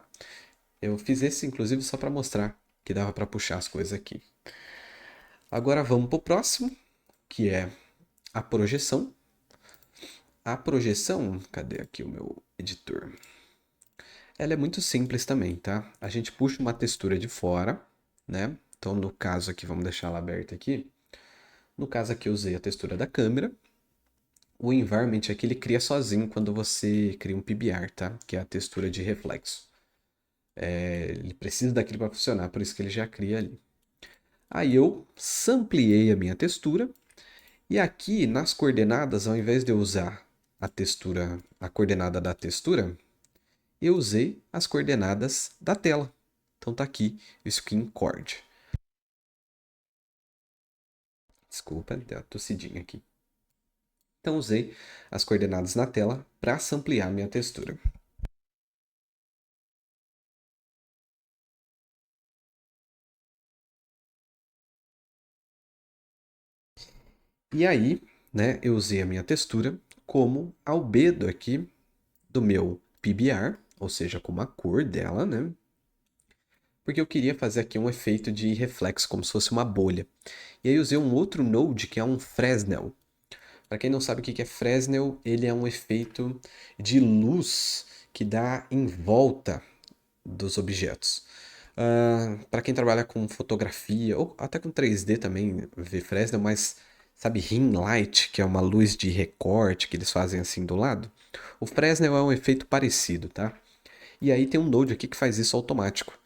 Eu fiz esse inclusive só para mostrar que dava para puxar as coisas aqui. Agora vamos para o próximo, que é a projeção. A projeção, cadê aqui o meu editor? Ela é muito simples também, tá? A gente puxa uma textura de fora, né? Então, no caso aqui, vamos deixar ela aberta aqui. No caso aqui, eu usei a textura da câmera. O environment aqui ele cria sozinho quando você cria um PBR, tá? Que é a textura de reflexo. Ele precisa daquilo para funcionar, por isso que ele já cria ali. Aí eu sampleei a minha textura. E aqui, nas coordenadas, ao invés de eu usar a textura, a coordenada da textura, eu usei as coordenadas da tela. Então tá aqui o Skin Chord. Desculpa, deu uma tossidinha aqui. Então usei as coordenadas na tela para samplear minha textura. E aí, né, eu usei a minha textura como albedo aqui do meu PBR, ou seja, como a cor dela, né? Porque eu queria fazer aqui um efeito de reflexo, como se fosse uma bolha. E aí eu usei um outro node que é um Fresnel. Para quem não sabe o que é Fresnel, ele é um efeito de luz que dá em volta dos objetos. Para quem trabalha com fotografia, ou até com 3D também, vê Fresnel, mas sabe ring light, que é uma luz de recorte que eles fazem assim do lado? O Fresnel é um efeito parecido, tá? E aí tem um node aqui que faz isso automático.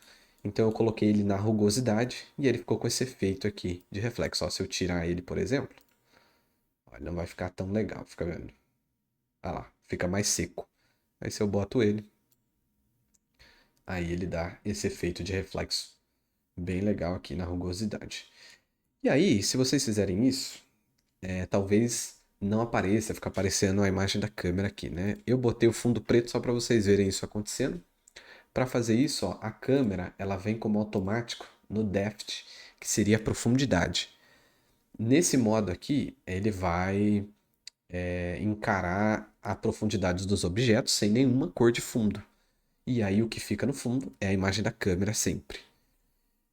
Então eu coloquei ele na rugosidade e ele ficou com esse efeito aqui de reflexo. Ó, se eu tirar ele, por exemplo, ó, ele não vai ficar tão legal, fica vendo? Ah lá, fica mais seco. Aí se eu boto ele, aí ele dá esse efeito de reflexo bem legal aqui na rugosidade. E aí, se vocês fizerem isso, talvez não apareça, fica aparecendo a imagem da câmera aqui, né? Eu botei o fundo preto só para vocês verem isso acontecendo, Para fazer isso, ó, a câmera ela vem como automático no Depth, que seria a profundidade. Nesse modo aqui, ele vai encarar a profundidade dos objetos sem nenhuma cor de fundo. E aí o que fica no fundo é a imagem da câmera sempre.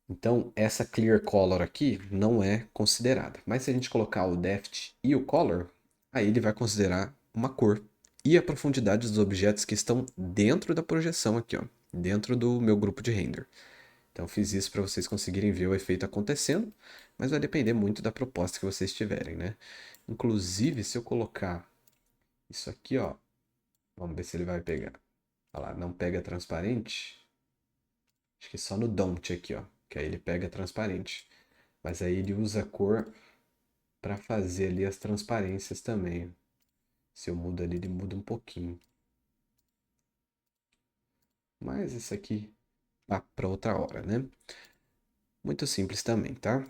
Então, essa clear color aqui não é considerada. Mas se a gente colocar o depth e o color, aí ele vai considerar uma cor e a profundidade dos objetos que estão dentro da projeção aqui, ó, dentro do meu grupo de render. Então, fiz isso para vocês conseguirem ver o efeito acontecendo, mas vai depender muito da proposta que vocês tiverem, né? Inclusive, se eu colocar isso aqui, ó, vamos ver se ele vai pegar. Olha lá, não pega transparente. Acho que só no Don't aqui, ó. Que aí ele pega transparente. Mas aí ele usa a cor para fazer ali as transparências também. Se eu mudo ali, ele muda um pouquinho. Mas isso aqui tá para outra hora, né? Muito simples também, tá?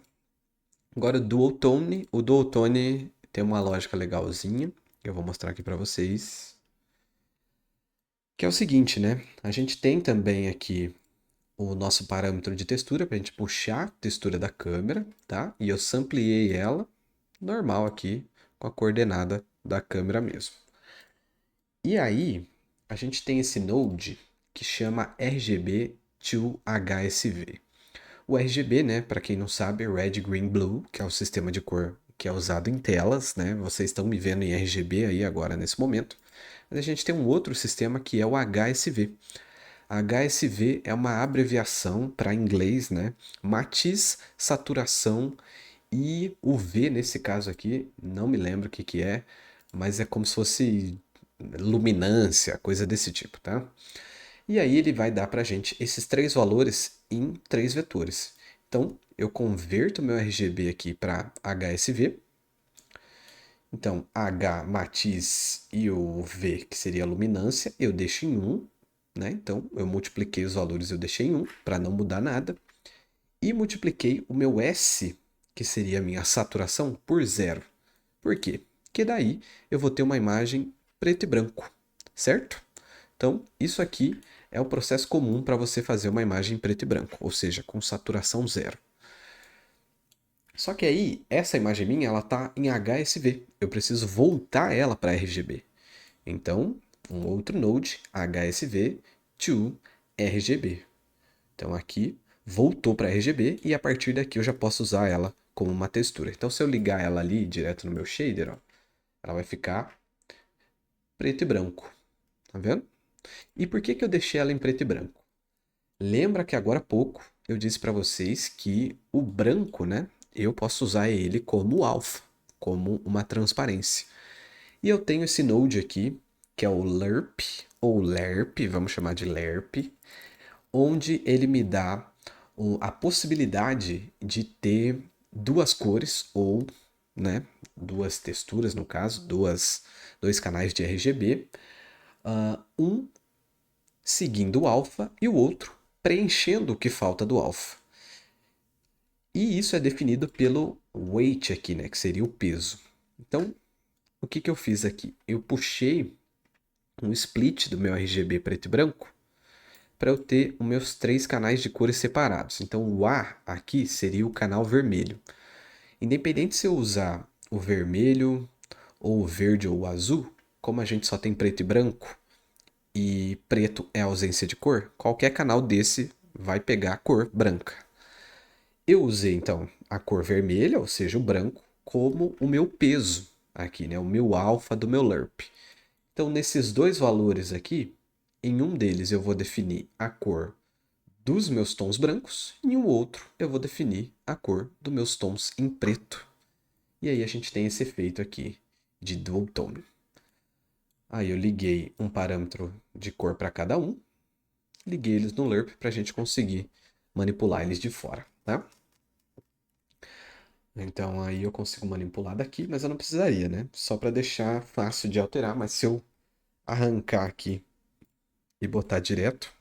Agora o Dual Tone. O Dual Tone tem uma lógica legalzinha. Que eu vou mostrar aqui para vocês. Que é o seguinte, né? A gente tem também aqui o nosso parâmetro de textura para a gente puxar a textura da câmera, tá? E eu sampleei ela normal aqui com a coordenada da câmera mesmo. E aí, a gente tem esse node que chama RGB to HSV. O RGB, né, para quem não sabe, é Red, Green, Blue, que é o sistema de cor que é usado em telas, né? Vocês estão me vendo em RGB aí agora nesse momento. Mas a gente tem um outro sistema que é o HSV. HSV é uma abreviação para inglês, né? Matiz, saturação e o V nesse caso aqui, não me lembro o que que é, mas é como se fosse luminância, coisa desse tipo, tá? E aí ele vai dar pra gente esses três valores em três vetores. Então, eu converto meu RGB aqui para HSV. Então, H, matiz e o V, que seria a luminância, eu deixo em 1, né? Então, eu multipliquei os valores e eu deixei em 1 para não mudar nada. E multipliquei o meu S, que seria a minha saturação, por zero. Por quê? Porque daí eu vou ter uma imagem preto e branco, certo? Então, isso aqui é o processo comum para você fazer uma imagem preto e branco, ou seja, com saturação zero. Só que aí, essa imagem minha, ela está em HSV. Eu preciso voltar ela para RGB. Então, um outro node, HSV to RGB. Então aqui voltou para RGB e a partir daqui eu já posso usar ela como uma textura. Então se eu ligar ela ali direto no meu shader, ó, ela vai ficar preto e branco. Tá vendo? E por que que eu deixei ela em preto e branco? Lembra que agora há pouco eu disse para vocês que o branco, né, eu posso usar ele como alfa, como uma transparência. E eu tenho esse node aqui, que é o LERP, ou LERP, vamos chamar de LERP, onde ele me dá a possibilidade de ter duas cores ou, né, duas texturas no caso, dois canais de RGB, um seguindo o alfa e o outro preenchendo o que falta do alfa. E isso é definido pelo weight aqui, né, que seria o peso. Então, o que que eu fiz aqui? Eu puxei um split do meu RGB preto e branco para eu ter os meus três canais de cores separados. Então, o A aqui seria o canal vermelho. Independente se eu usar o vermelho, ou o verde ou o azul, como a gente só tem preto e branco, e preto é ausência de cor, qualquer canal desse vai pegar a cor branca. Eu usei então a cor vermelha, ou seja, o branco, como o meu peso aqui, né? O meu alfa do meu LERP. Então, nesses dois valores aqui, em um deles eu vou definir a cor dos meus tons brancos e em um outro eu vou definir a cor dos meus tons em preto. E aí a gente tem esse efeito aqui de dual tone. Aí eu liguei um parâmetro de cor para cada um, liguei eles no LERP para a gente conseguir manipular eles de fora, tá? Então aí eu consigo manipular daqui, mas eu não precisaria, né? Só para deixar fácil de alterar, mas se eu arrancar aqui e botar direto,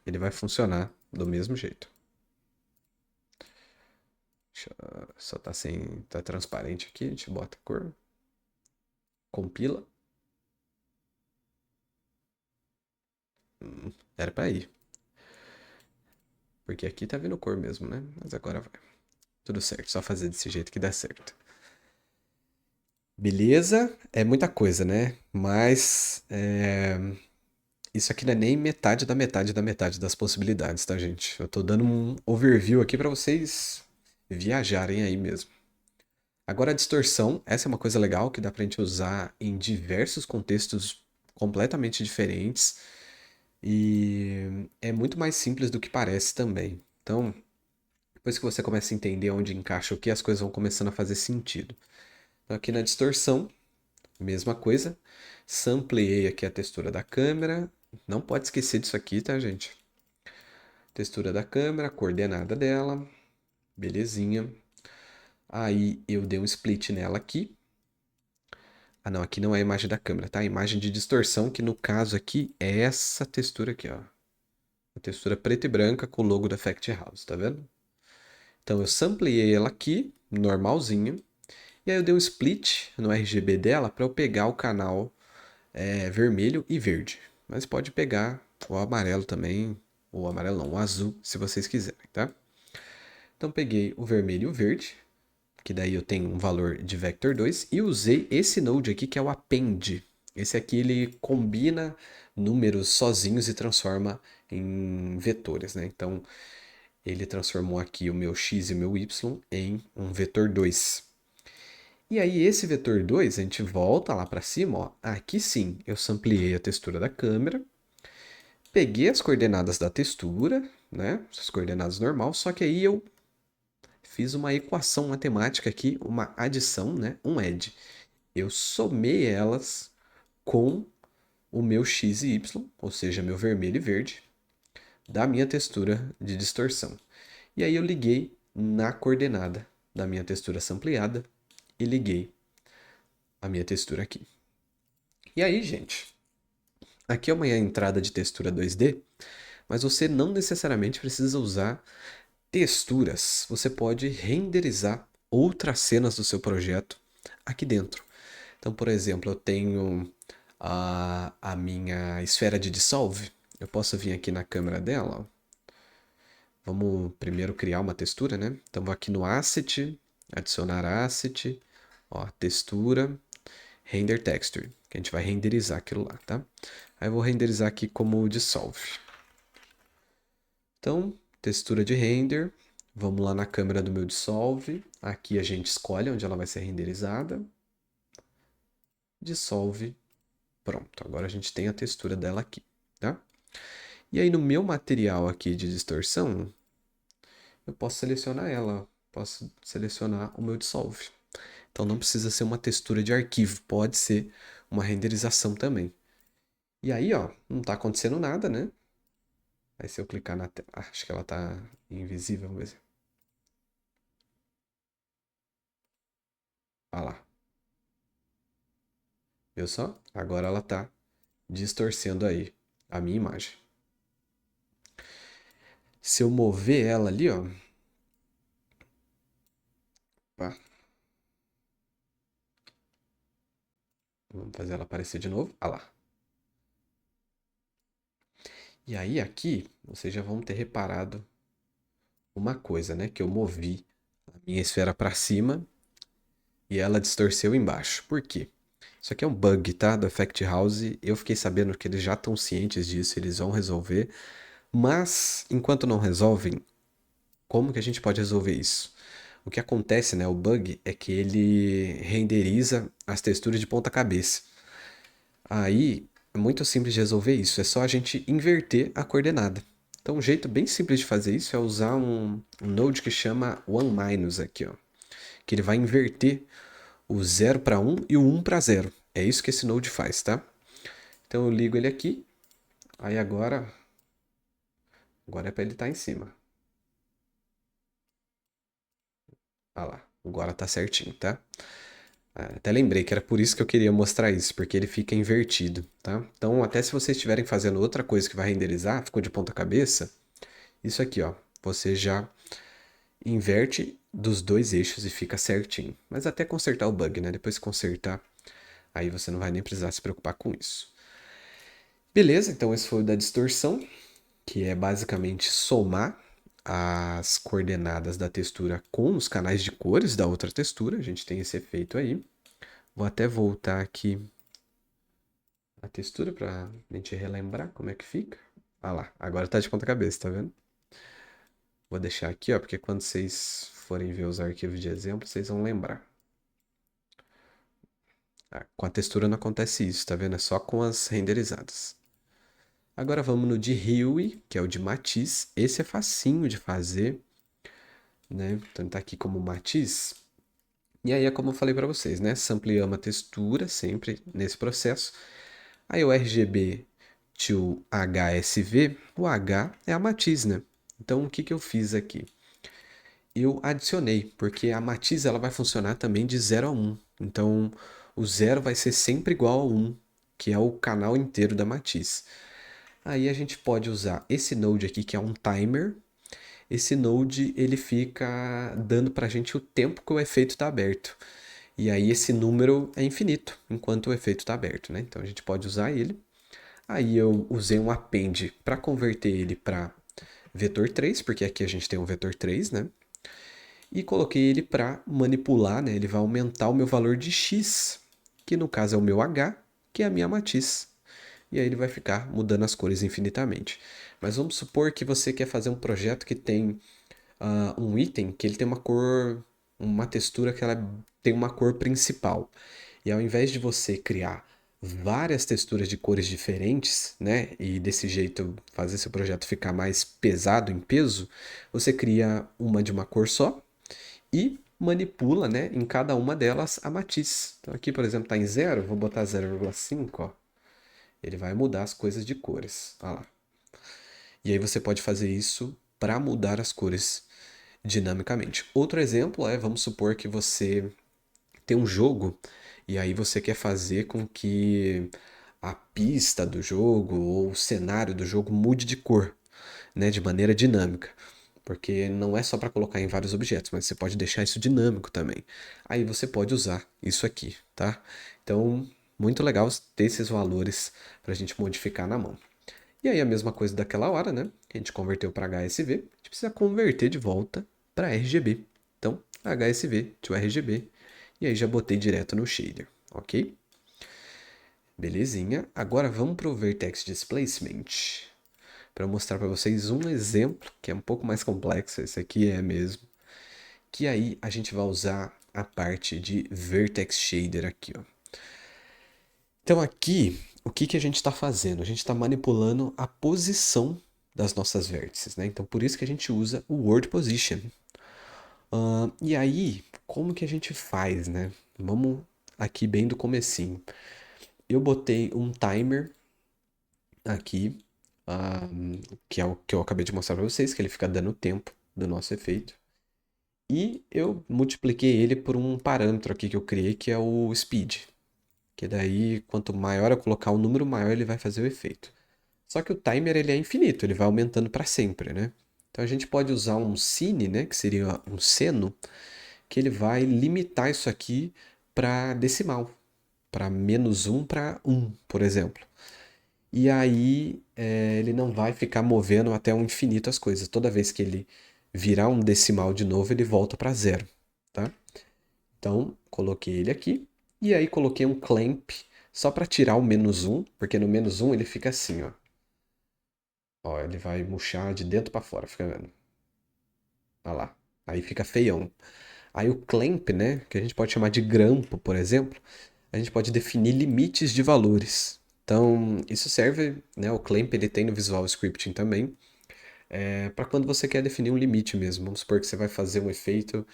ele vai funcionar do mesmo jeito. Só tá sem, tá transparente aqui, a gente bota a cor, compila. Era para ir. Porque aqui tá vindo cor mesmo, né? Mas agora vai. Tudo certo, só fazer desse jeito que dá certo. Beleza? É muita coisa, né? Mas isso aqui não é nem metade da metade da metade das possibilidades, tá, gente? Eu tô dando um overview aqui pra vocês viajarem aí mesmo. Agora a distorção, essa é uma coisa legal que dá pra gente usar em diversos contextos completamente diferentes e é muito mais simples do que parece também. Então, depois que você começa a entender onde encaixa o que, as coisas vão começando a fazer sentido. Então, aqui na distorção, mesma coisa. Sampleei aqui a textura da câmera. Não pode esquecer disso aqui, tá, gente? Textura da câmera, coordenada dela. Belezinha. Aí eu dei um split nela aqui. Ah, não, aqui não é a imagem da câmera, tá? A imagem de distorção, que no caso aqui é essa textura aqui, ó. A textura preta e branca com o logo da Effect House, tá vendo? Então eu sampleei ela aqui, normalzinho. E aí eu dei um split no RGB dela para eu pegar o canal vermelho e verde. Mas pode pegar o amarelo também, ou amarelo não, o azul, se vocês quiserem, tá? Então peguei o vermelho e o verde, que daí eu tenho um valor de vector 2, e usei esse node aqui que é o append. Esse aqui ele combina números sozinhos e transforma em vetores, né? Então ele transformou aqui o meu x e o meu y em um vetor 2. E aí esse vetor 2 a gente volta lá para cima, ó. Aqui sim, eu sampleei a textura da câmera, peguei as coordenadas da textura, né? As coordenadas normal, só que aí eu fiz uma equação matemática aqui, uma adição, né? Um add. Eu somei elas com o meu x e y, ou seja, meu vermelho e verde, da minha textura de distorção. E aí eu liguei na coordenada da minha textura sampleada e liguei a minha textura aqui. E aí, gente, aqui é uma entrada de textura 2D, mas você não necessariamente precisa usar texturas. Você pode renderizar outras cenas do seu projeto aqui dentro. Então, por exemplo, eu tenho a minha esfera de dissolve. Eu posso vir aqui na câmera dela. Ó. Vamos primeiro criar uma textura, né? Então, vou aqui no Asset, adicionar Asset, ó, textura, Render Texture, que a gente vai renderizar aquilo lá, tá? Aí eu vou renderizar aqui como Dissolve. Então, textura de render, vamos lá na câmera do meu Dissolve. Aqui a gente escolhe onde ela vai ser renderizada. Dissolve, pronto. Agora a gente tem a textura dela aqui, tá? E aí no meu material aqui de distorção, eu posso selecionar ela, posso selecionar o meu Dissolve. Então não precisa ser uma textura de arquivo, pode ser uma renderização também. E aí, ó, não tá acontecendo nada, né? Aí se eu clicar na tela, acho que ela tá invisível, vamos ver. Ah lá. Viu só? Agora ela tá distorcendo aí a minha imagem. Se eu mover ela ali, ó. Opa, vamos fazer ela aparecer de novo. Ah lá. E aí aqui, vocês já vão ter reparado uma coisa, né? Que eu movi a minha esfera para cima e ela distorceu embaixo. Por quê? Isso aqui é um bug, tá? Do Effect House. Eu fiquei sabendo que eles já estão cientes disso, eles vão resolver. Mas, enquanto não resolvem, como que a gente pode resolver isso? O que acontece, né, o bug, é que ele renderiza as texturas de ponta cabeça. Aí, é muito simples de resolver isso, é só a gente inverter a coordenada. Então, um jeito bem simples de fazer isso é usar um node que chama one aqui, ó, que ele vai inverter o 0 para 1 e o 1 para 0. É isso que esse node faz, tá? Então eu ligo ele aqui, aí agora é para ele estar em cima. Ah lá, agora tá certinho, tá? Até lembrei que era por isso que eu queria mostrar isso, porque ele fica invertido, tá? Então, até se vocês estiverem fazendo outra coisa que vai renderizar, ficou de ponta cabeça, isso aqui, ó, você já inverte dos dois eixos e fica certinho. Mas até consertar o bug, né? Depois que consertar, aí você não vai nem precisar se preocupar com isso. Beleza, então esse foi o da distorção, que é basicamente somar as coordenadas da textura com os canais de cores da outra textura. A gente tem esse efeito aí. Vou até voltar aqui a textura para a gente relembrar como é que fica. Ah lá, agora tá de ponta cabeça, tá vendo? Vou deixar aqui, ó, porque quando vocês forem ver os arquivos de exemplo, vocês vão lembrar. Ah, com a textura não acontece isso, tá vendo? É só com as renderizadas. Agora vamos no de Hue, que é o de Matiz. Esse é facinho de fazer, né? Então tá aqui como Matiz. E aí é como eu falei para vocês, né? Sampleamos a textura sempre nesse processo. Aí o RGB to HSV, o H é a matiz, né? Então o que que eu fiz aqui? Eu adicionei, porque a matiz ela vai funcionar também de 0 a 1. Então o 0 vai ser sempre igual a 1, que é o canal inteiro da matiz. Aí a gente pode usar esse node aqui, que é um timer. Esse node ele fica dando pra gente o tempo que o efeito está aberto. E aí esse número é infinito enquanto o efeito está aberto, né? Então a gente pode usar ele. Aí eu usei um append para converter ele para vetor 3, porque aqui a gente tem um vetor 3, né? E coloquei ele para manipular, né? Ele vai aumentar o meu valor de x, que no caso é o meu h, que é a minha matiz. E aí ele vai ficar mudando as cores infinitamente. Mas vamos supor que você quer fazer um projeto que tem um item que ele tem uma cor, uma textura que ela tem uma cor principal. E ao invés de você criar várias texturas de cores diferentes, né, e desse jeito fazer seu projeto ficar mais pesado em peso, você cria uma de uma cor só e manipula, né, em cada uma delas a matiz. Então aqui, por exemplo, está em 0, vou botar 0,5, ó. Ele vai mudar as coisas de cores. Olha lá. E aí você pode fazer isso para mudar as cores dinamicamente. Outro exemplo é, vamos supor que você tem um jogo e aí você quer fazer com que a pista do jogo ou o cenário do jogo mude de cor, né, de maneira dinâmica. Porque não é só para colocar em vários objetos, mas você pode deixar isso dinâmico também. Aí você pode usar isso aqui, tá? Então, muito legal ter esses valores para a gente modificar na mão. E aí a mesma coisa daquela hora, né? A gente converteu para HSV, a gente precisa converter de volta para RGB. Então, HSV to RGB. E aí já botei direto no shader, ok? Belezinha. Agora vamos para o Vertex Displacement. Para mostrar para vocês um exemplo que é um pouco mais complexo, esse aqui é mesmo. Que aí a gente vai usar a parte de Vertex Shader aqui, ó. Então aqui, o que que a gente está fazendo? A gente está manipulando a posição das nossas vértices, né? Então por isso que a gente usa o World Position. E aí, como que a gente faz, né? Vamos aqui bem do comecinho. Eu botei um timer aqui, ah, que é o que eu acabei de mostrar para vocês, que ele fica dando tempo do nosso efeito. E eu multipliquei ele por um parâmetro aqui que eu criei, que é o speed. Que daí, quanto maior eu colocar o número, maior ele vai fazer o efeito. Só que o timer ele é infinito, ele vai aumentando para sempre, né? Então a gente pode usar um sine, né, que seria um seno, que ele vai limitar isso aqui para decimal, para -1 para 1, por exemplo. E aí ele não vai ficar movendo até o infinito as coisas. Toda vez que ele virar um decimal de novo, ele volta para zero, tá? Então, coloquei ele aqui. E aí coloquei um clamp só para tirar o -1, porque no -1 ele fica assim, ó. Ó, ele vai murchar de dentro para fora, fica vendo? Olha lá. Aí fica feião. Aí o clamp, né, que a gente pode chamar de grampo, por exemplo, a gente pode definir limites de valores. Então, isso serve, né, o clamp ele tem no Visual Scripting também, para quando você quer definir um limite mesmo. Vamos supor que você vai fazer um efeito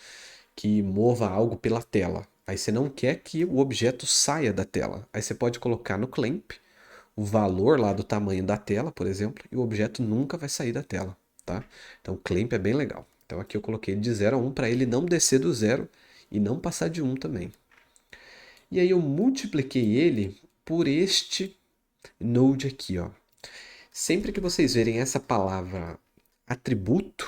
que mova algo pela tela. Aí você não quer que o objeto saia da tela. Aí você pode colocar no clamp o valor lá do tamanho da tela, por exemplo, e o objeto nunca vai sair da tela, tá? Então o clamp é bem legal. Então aqui eu coloquei de 0 a 1 para ele não descer do 0 e não passar de 1 também. E aí eu multipliquei ele por este node aqui, ó. Sempre que vocês verem essa palavra atributo,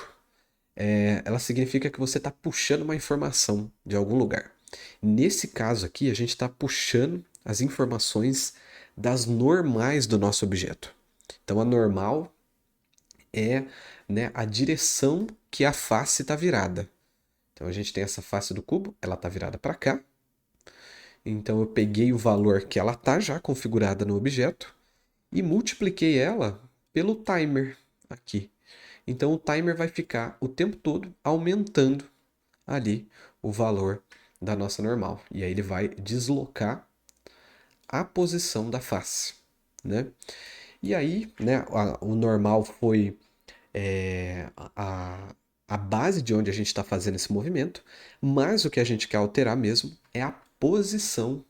ela significa que você está puxando uma informação de algum lugar. Nesse caso aqui, a gente está puxando as informações das normais do nosso objeto. Então, a normal é, né, a direção que a face está virada. Então a gente tem essa face do cubo, ela está virada para cá. Então eu peguei o valor que ela está já configurada no objeto e multipliquei ela pelo timer aqui. Então o timer vai ficar o tempo todo aumentando ali o valor da nossa normal. E aí ele vai deslocar a posição da face, né? E aí, né, o normal foi a base de onde a gente está fazendo esse movimento, mas o que a gente quer alterar mesmo é a posição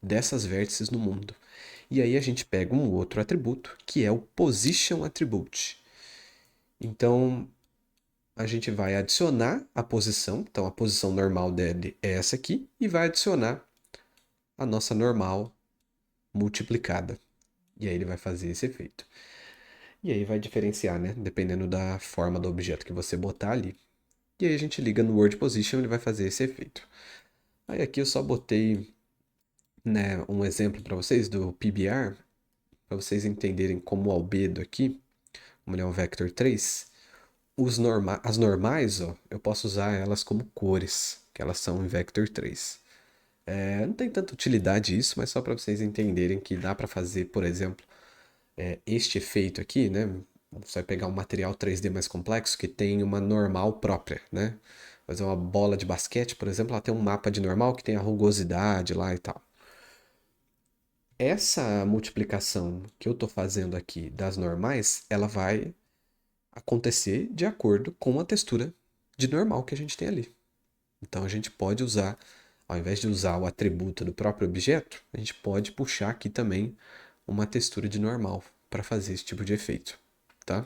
dessas vértices no mundo. E aí a gente pega um outro atributo, que é o Position Attribute. Então, a gente vai adicionar a posição, então a posição normal dele é essa aqui, e vai adicionar a nossa normal multiplicada. E aí ele vai fazer esse efeito. E aí vai diferenciar, né? Dependendo da forma do objeto que você botar ali. E aí a gente liga no Word Position e ele vai fazer esse efeito. Aí aqui eu só botei, né, um exemplo para vocês do PBR, para vocês entenderem como o albedo aqui, como ele é um vector 3, as normais, ó, eu posso usar elas como cores, que elas são em vector 3. Não tem tanta utilidade isso, mas só para vocês entenderem que dá para fazer, por exemplo, este efeito aqui, né? Você vai pegar um material 3D mais complexo que tem uma normal própria, né? Fazer uma bola de basquete, por exemplo, ela tem um mapa de normal que tem a rugosidade lá e tal. Essa multiplicação que eu estou fazendo aqui das normais, ela vai acontecer de acordo com a textura de normal que a gente tem ali. Então a gente pode usar, ao invés de usar o atributo do próprio objeto, a gente pode puxar aqui também uma textura de normal para fazer esse tipo de efeito, tá?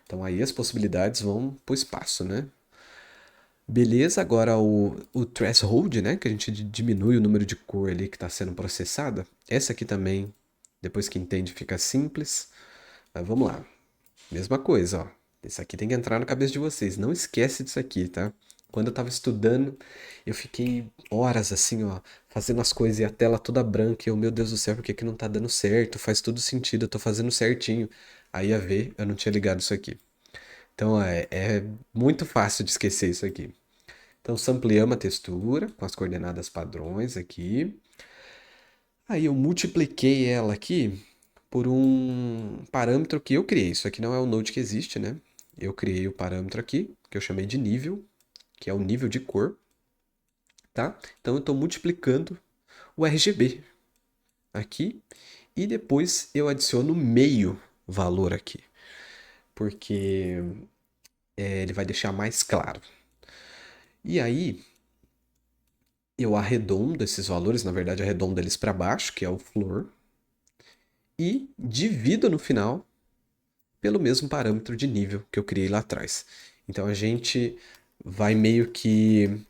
Então aí as possibilidades vão para o espaço, né? Beleza, agora o threshold, né? Que a gente diminui o número de cor ali que está sendo processada. Essa aqui também, depois que entende, fica simples. Mas vamos lá. Mesma coisa, ó. Isso aqui tem que entrar na cabeça de vocês. Não esquece disso aqui, tá? Quando eu estava estudando, eu fiquei horas assim, ó, fazendo as coisas e a tela toda branca. E eu, meu Deus do céu, por que que não tá dando certo? Faz tudo sentido, eu tô fazendo certinho. Aí ia ver, eu não tinha ligado isso aqui. Então é muito fácil de esquecer isso aqui. Então sampleamos a textura com as coordenadas padrões aqui. Aí eu multipliquei ela aqui por um parâmetro que eu criei. Isso aqui não é o node que existe, né? Eu criei o parâmetro aqui, que eu chamei de nível, que é o nível de cor, tá? Então eu estou multiplicando o RGB aqui e depois eu adiciono meio valor aqui, porque ele vai deixar mais claro. E aí eu arredondo esses valores, na verdade arredondo eles para baixo, que é o floor, e divido no final pelo mesmo parâmetro de nível que eu criei lá atrás. Então a gente vai meio que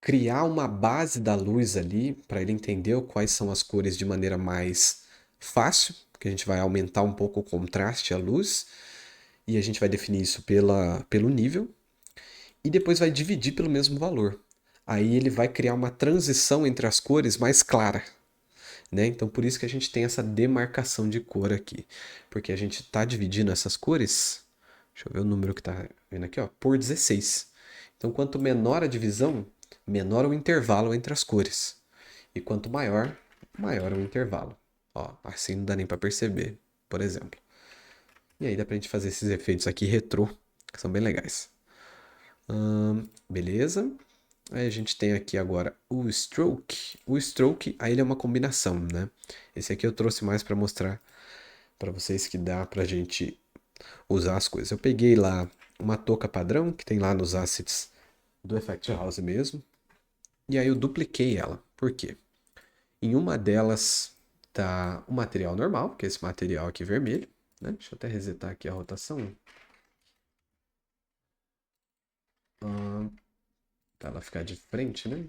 criar uma base da luz ali para ele entender quais são as cores de maneira mais fácil, porque a gente vai aumentar um pouco o contraste à luz e a gente vai definir isso pelo nível e depois vai dividir pelo mesmo valor. Aí ele vai criar uma transição entre as cores mais clara, né? Então por isso que a gente tem essa demarcação de cor aqui, porque a gente está dividindo essas cores, deixa eu ver o número que está vendo aqui, ó, por 16. Então quanto menor a divisão, menor o intervalo entre as cores. E quanto maior, maior o intervalo. Ó, assim não dá nem para perceber, por exemplo. E aí dá pra gente fazer esses efeitos aqui retrô, que são bem legais. Beleza. Aí a gente tem aqui agora o stroke. O stroke, aí ele é uma combinação, né? Esse aqui eu trouxe mais para mostrar para vocês que dá pra gente usar as coisas. Eu peguei lá uma touca padrão que tem lá nos assets do Effect House mesmo. E aí eu dupliquei ela. Por quê? Em uma delas tá o material normal, que é esse material aqui vermelho, né? Deixa eu até resetar aqui a rotação. Para ela ficar de frente, né?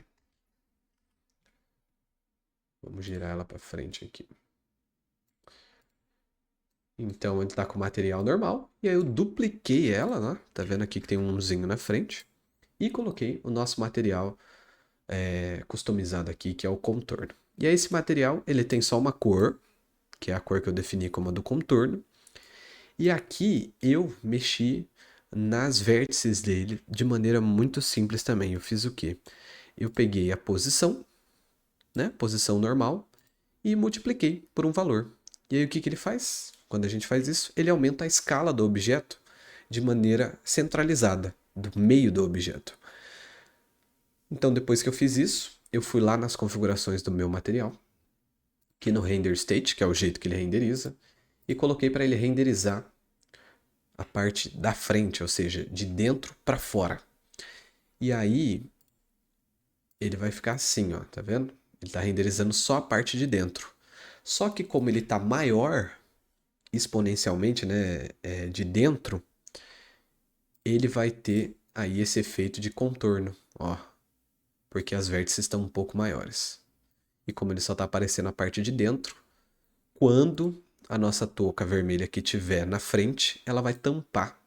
Vamos girar ela para frente aqui. Então ele tá com o material normal. E aí eu dupliquei ela, né? Tá vendo aqui que tem um umzinho na frente. E coloquei o nosso material customizado aqui, que é o contorno. E aí esse material, ele tem só uma cor, que é a cor que eu defini como a do contorno. E aqui eu mexi nas vértices dele de maneira muito simples também. Eu fiz o quê? Eu peguei a posição, né? Posição normal, e multipliquei por um valor. E aí o que que ele faz? Quando a gente faz isso, ele aumenta a escala do objeto de maneira centralizada, do meio do objeto. Então, depois que eu fiz isso, eu fui lá nas configurações do meu material, aqui no Render State, que é o jeito que ele renderiza, e coloquei para ele renderizar a parte da frente, ou seja, de dentro para fora. E aí ele vai ficar assim, ó, tá vendo? Ele está renderizando só a parte de dentro. Só que como ele está maior exponencialmente, né, de dentro, ele vai ter aí esse efeito de contorno, ó, porque as vértices estão um pouco maiores. E como ele só está aparecendo a parte de dentro, quando a nossa touca vermelha que tiver na frente, ela vai tampar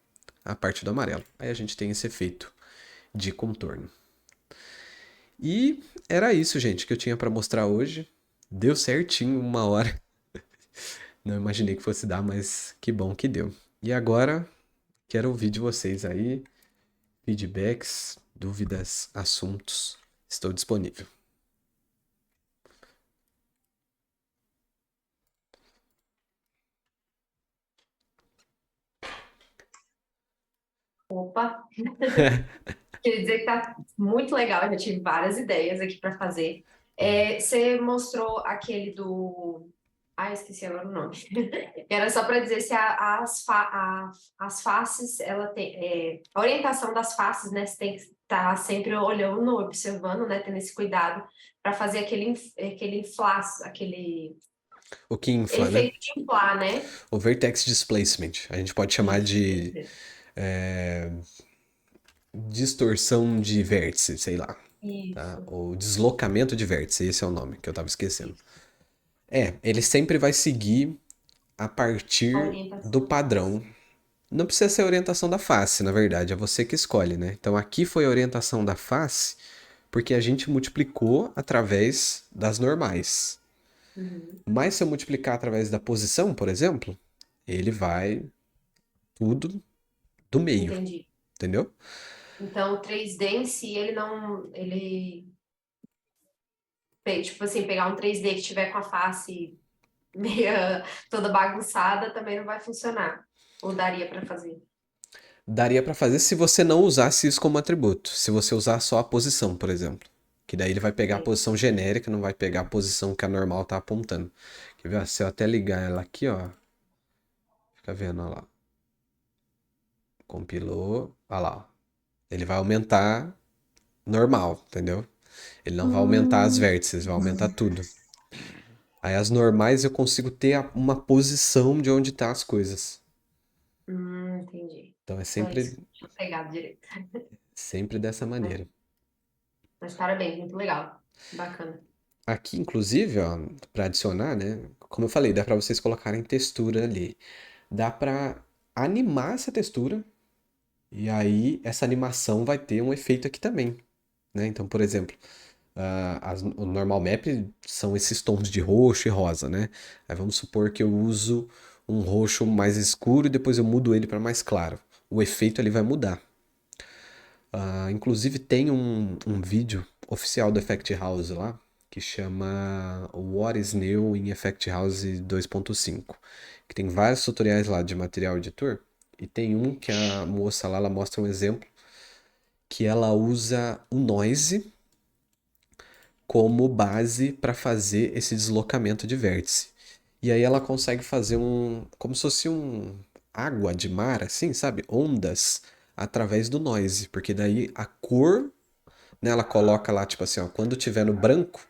a parte do amarelo. Aí a gente tem esse efeito de contorno. E era isso, gente, que eu tinha para mostrar hoje. Deu certinho 1 hora. Não imaginei que fosse dar, mas que bom que deu. E agora, quero ouvir de vocês aí, feedbacks, dúvidas, assuntos. Estou disponível. Opa, queria dizer que tá muito legal, eu já tive várias ideias aqui para fazer. Você mostrou aquele do. Ah, esqueci agora o nome. Era só para dizer se as faces, ela tem. A orientação das faces, né? Você tem que estar sempre olhando, observando, né? Tendo esse cuidado para fazer aquele inflaço, aquele O que infla, né? efeito de inflar, né? O vertex displacement. A gente pode chamar Isso, de distorção de vértice, sei lá. Tá? isso, Ou deslocamento de vértice, esse é o nome que eu estava esquecendo. isso. Ele sempre vai seguir a A partir do orientação da face. padrão. Não precisa ser a orientação da face, na verdade, é você que escolhe, né? Então aqui foi a orientação da face, porque a gente multiplicou através das normais. Uhum, Mas se eu multiplicar através da posição, por exemplo, ele vai tudo do meio, entendi. entendeu? Então, o 3D em si, ele não, tipo assim, pegar um 3D que tiver com a face meia toda bagunçada também não vai funcionar. Ou daria para fazer. Daria para fazer se você não usasse isso como atributo. Se você usar só a posição, por exemplo. Que daí ele vai pegar a Entendi. posição genérica, não vai pegar a posição que a normal tá apontando. Quer ver? Se eu até ligar ela aqui, ó. Fica vendo, ó lá. Compilou. Olha lá, ó. Ele vai aumentar normal, entendeu? Ele não vai aumentar as Hum, vértices, vai aumentar tudo. Aí as normais eu consigo ter uma posição de onde tá as coisas. entendi. Então é É isso. sempre, Tinha pegado direito. sempre dessa Mas, maneira. mas parabéns, muito legal. Bacana. Aqui, inclusive, ó, para adicionar, né? Como eu falei, dá para vocês colocarem textura ali. Dá para animar essa textura e aí essa animação vai ter um efeito aqui também, né? Então, por exemplo, o normal map são esses tons de roxo e rosa, né? Aí vamos supor que eu uso um roxo mais escuro e depois eu mudo ele para mais claro. O efeito ali vai mudar. Inclusive tem um vídeo oficial do Effect House lá que chama What is New in Effect House 2.5, que tem vários tutoriais lá de material editor e tem um que a moça lá ela mostra um exemplo que ela usa o noise como base para fazer esse deslocamento de vértice. E aí ela consegue fazer como se fosse água de mar, assim, sabe? Ondas através do noise, porque daí a cor, né, ela coloca lá, tipo assim, ó, quando tiver no branco,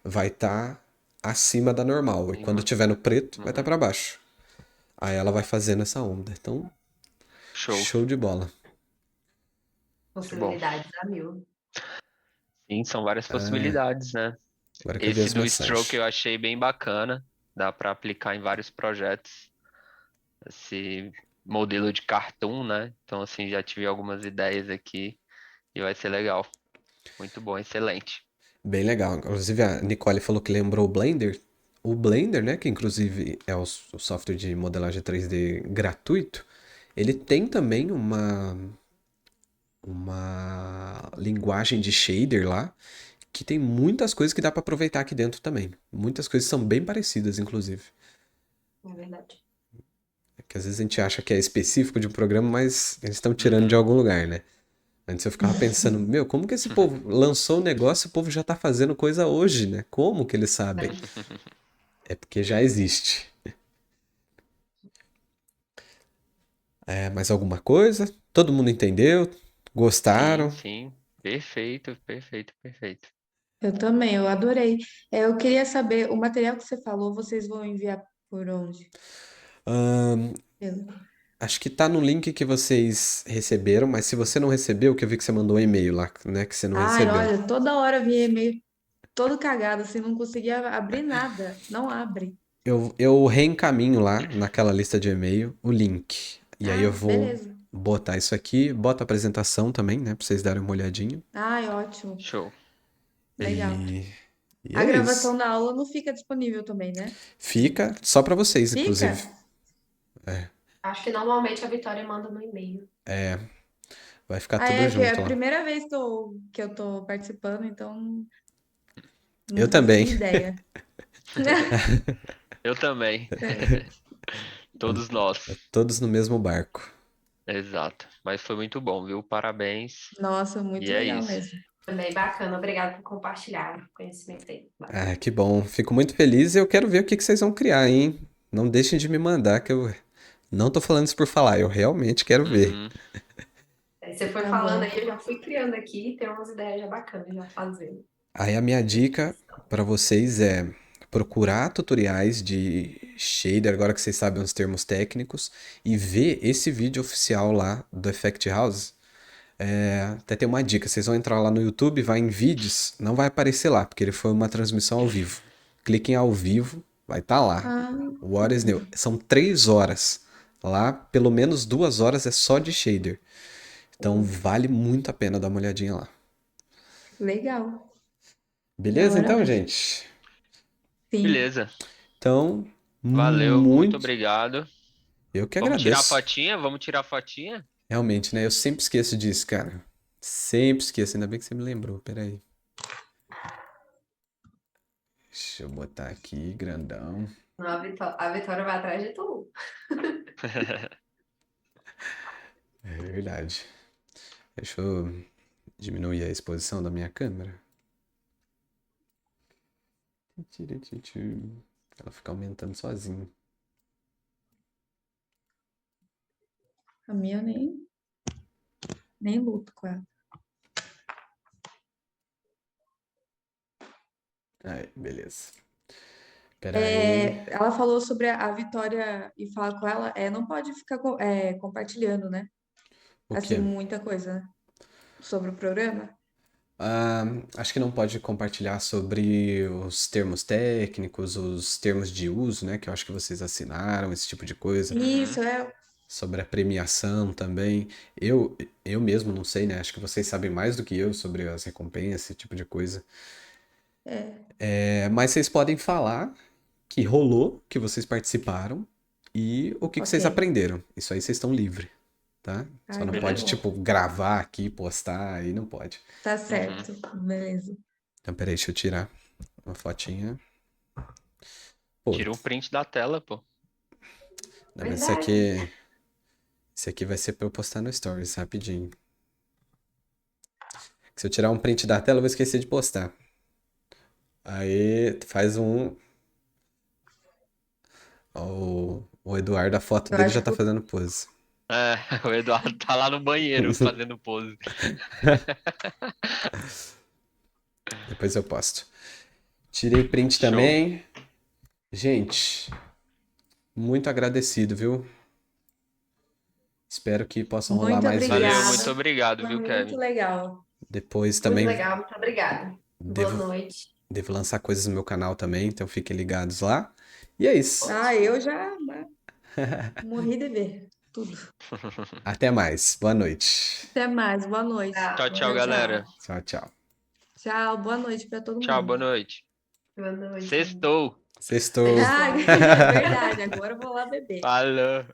vai estar acima da normal, e quando Cima. tiver no preto, vai estar Uhum. para baixo. Aí ela vai fazendo essa onda. Então, Show. show de bola. Muito bom. Possibilidades a mil. Sim, são várias possibilidades, né? Agora que eu vi Esse as do Stroke mensagens. eu achei bem bacana. Dá para aplicar em vários projetos. Esse modelo de cartoon, né? Então, assim, já tive algumas ideias aqui e vai ser legal. Muito bom, excelente. Bem legal. Inclusive, a Nicole falou que lembrou o Blender. o Blender, né, que inclusive é o software de modelagem 3D gratuito, ele tem também uma linguagem de shader lá, que tem muitas coisas que dá para aproveitar aqui dentro também. Muitas coisas são bem parecidas, inclusive. É verdade. É que às vezes a gente acha que é específico de um programa, mas eles estão tirando de Uhum. algum lugar, né? Antes eu ficava pensando, meu, como que esse povo lançou o negócio e o povo já tá fazendo coisa hoje, né? Como que eles sabem? É. É porque já existe. É, mais alguma coisa? Todo mundo entendeu? Sim, Gostaram? sim. Perfeito, perfeito, perfeito. Eu também, eu adorei. Eu queria saber, o material que você falou, vocês vão enviar por onde? Ahn, Pelo- acho que tá no link que vocês receberam, mas se você não recebeu, que eu vi que você mandou um e-mail lá, né? Que você não Ai, recebeu. olha, toda hora eu vinha e-mail todo cagado, assim, não conseguia abrir nada. Não abre. Eu reencaminho lá naquela lista de e-mail o link. E aí eu Ah, vou beleza. botar isso aqui, boto a apresentação também, né? Pra vocês darem uma olhadinha. Ai, ótimo. Show. Legal. E, e A é gravação isso. da aula não fica disponível também, né? Fica só pra vocês, inclusive. Fica? Acho que normalmente a Vitória manda no e-mail. Vai ficar Ah, tudo é que é junto a lá. primeira vez que eu tô participando, então Eu não também. fazia ideia. Eu também. É. Todos nós. Todos no mesmo barco. Exato. Mas foi muito bom, viu? Parabéns. Nossa, E muito é legal isso. mesmo. Também bacana. Obrigada por compartilhar o conhecimento aí. Ah, Bacana. que bom. Fico muito feliz e eu quero ver o que que vocês vão criar, hein? Não deixem de me mandar, que eu não tô falando isso por falar, eu realmente quero ver. Uhum. Aí você foi Tá falando bom. aí, eu já fui criando aqui, tem umas ideias já bacanas já fazendo. Aí a minha dica para vocês é procurar tutoriais de shader, agora que vocês sabem os termos técnicos, e ver esse vídeo oficial lá do Effect House. Até tem uma dica, vocês vão entrar lá no YouTube, vai em vídeos, não vai aparecer lá, porque ele foi uma transmissão ao vivo. Cliquem ao vivo, vai estar lá. Ah, What is new? São 3 horas. Lá, pelo menos 2 horas é só de shader. Então vale muito a pena dar uma olhadinha lá. legal. Da Beleza hora então, mesmo. gente? Sim. Beleza. Então, Valeu, muito muito. obrigado. Eu que Vamos tirar a agradeço. fotinha? Vamos tirar a fotinha? Realmente, né? Eu sempre esqueço disso, cara. Sempre esqueço. Ainda bem que você me lembrou. Peraí. Deixa eu botar aqui, grandão. Não, a Vitória vai atrás de tu. É verdade. Deixa eu diminuir a exposição da minha câmera. Ela fica aumentando sozinha. A minha eu nem luto com ela. Aí, beleza. Peraí. Ela falou sobre a Vitória e falar com ela, não pode ficar compartilhando, né? O Assim, quê? muita coisa, né? Sobre o programa. Ah, acho que não pode compartilhar sobre os termos técnicos, os termos de uso, né? Que eu acho que vocês assinaram, esse tipo de coisa. Uhum. Isso, é. Sobre a premiação também. Eu mesmo não sei, né? Acho que vocês sabem mais do que eu sobre as recompensas, esse tipo de coisa. É, Mas vocês podem falar que rolou, que vocês participaram e o que que ok. vocês aprenderam. Isso aí vocês estão livres, tá? Ah, Só não então tá pode, Beleza. bom. tipo, gravar aqui, postar, aí não pode. Tá Uhum. certo. Beleza. Então, peraí, deixa eu tirar uma fotinha. Pô, Tira um print da tela, pô. não, mas Verdade. esse aqui vai ser pra eu postar no Stories rapidinho. Se eu tirar um print da tela, eu vou esquecer de postar. Aí faz um. Ó, o Eduardo, a foto Eu dele já acho tá que fazendo pose. É, o Eduardo tá lá no banheiro fazendo pose. Depois eu posto. Tirei print Show. também. Gente, muito agradecido, viu? Espero que possam rolar muito mais Valeu, vezes. muito obrigada. obrigado, Foi viu, muito Kevin? legal. Depois Muito também legal, muito obrigada. Boa devo, noite. devo lançar coisas no meu canal também, então fiquem ligados lá. E é isso. Ah, eu já morri de ver tudo. Até mais. Boa noite. Até mais. Boa noite. Tchau, Tchau. tchau, Tchau, galera. tchau. Tchau, tchau. Tchau, boa noite para todo Tchau, boa mundo. noite. Boa noite. Sextou. Sextou. Ah, é verdade, agora eu vou lá beber. Falou.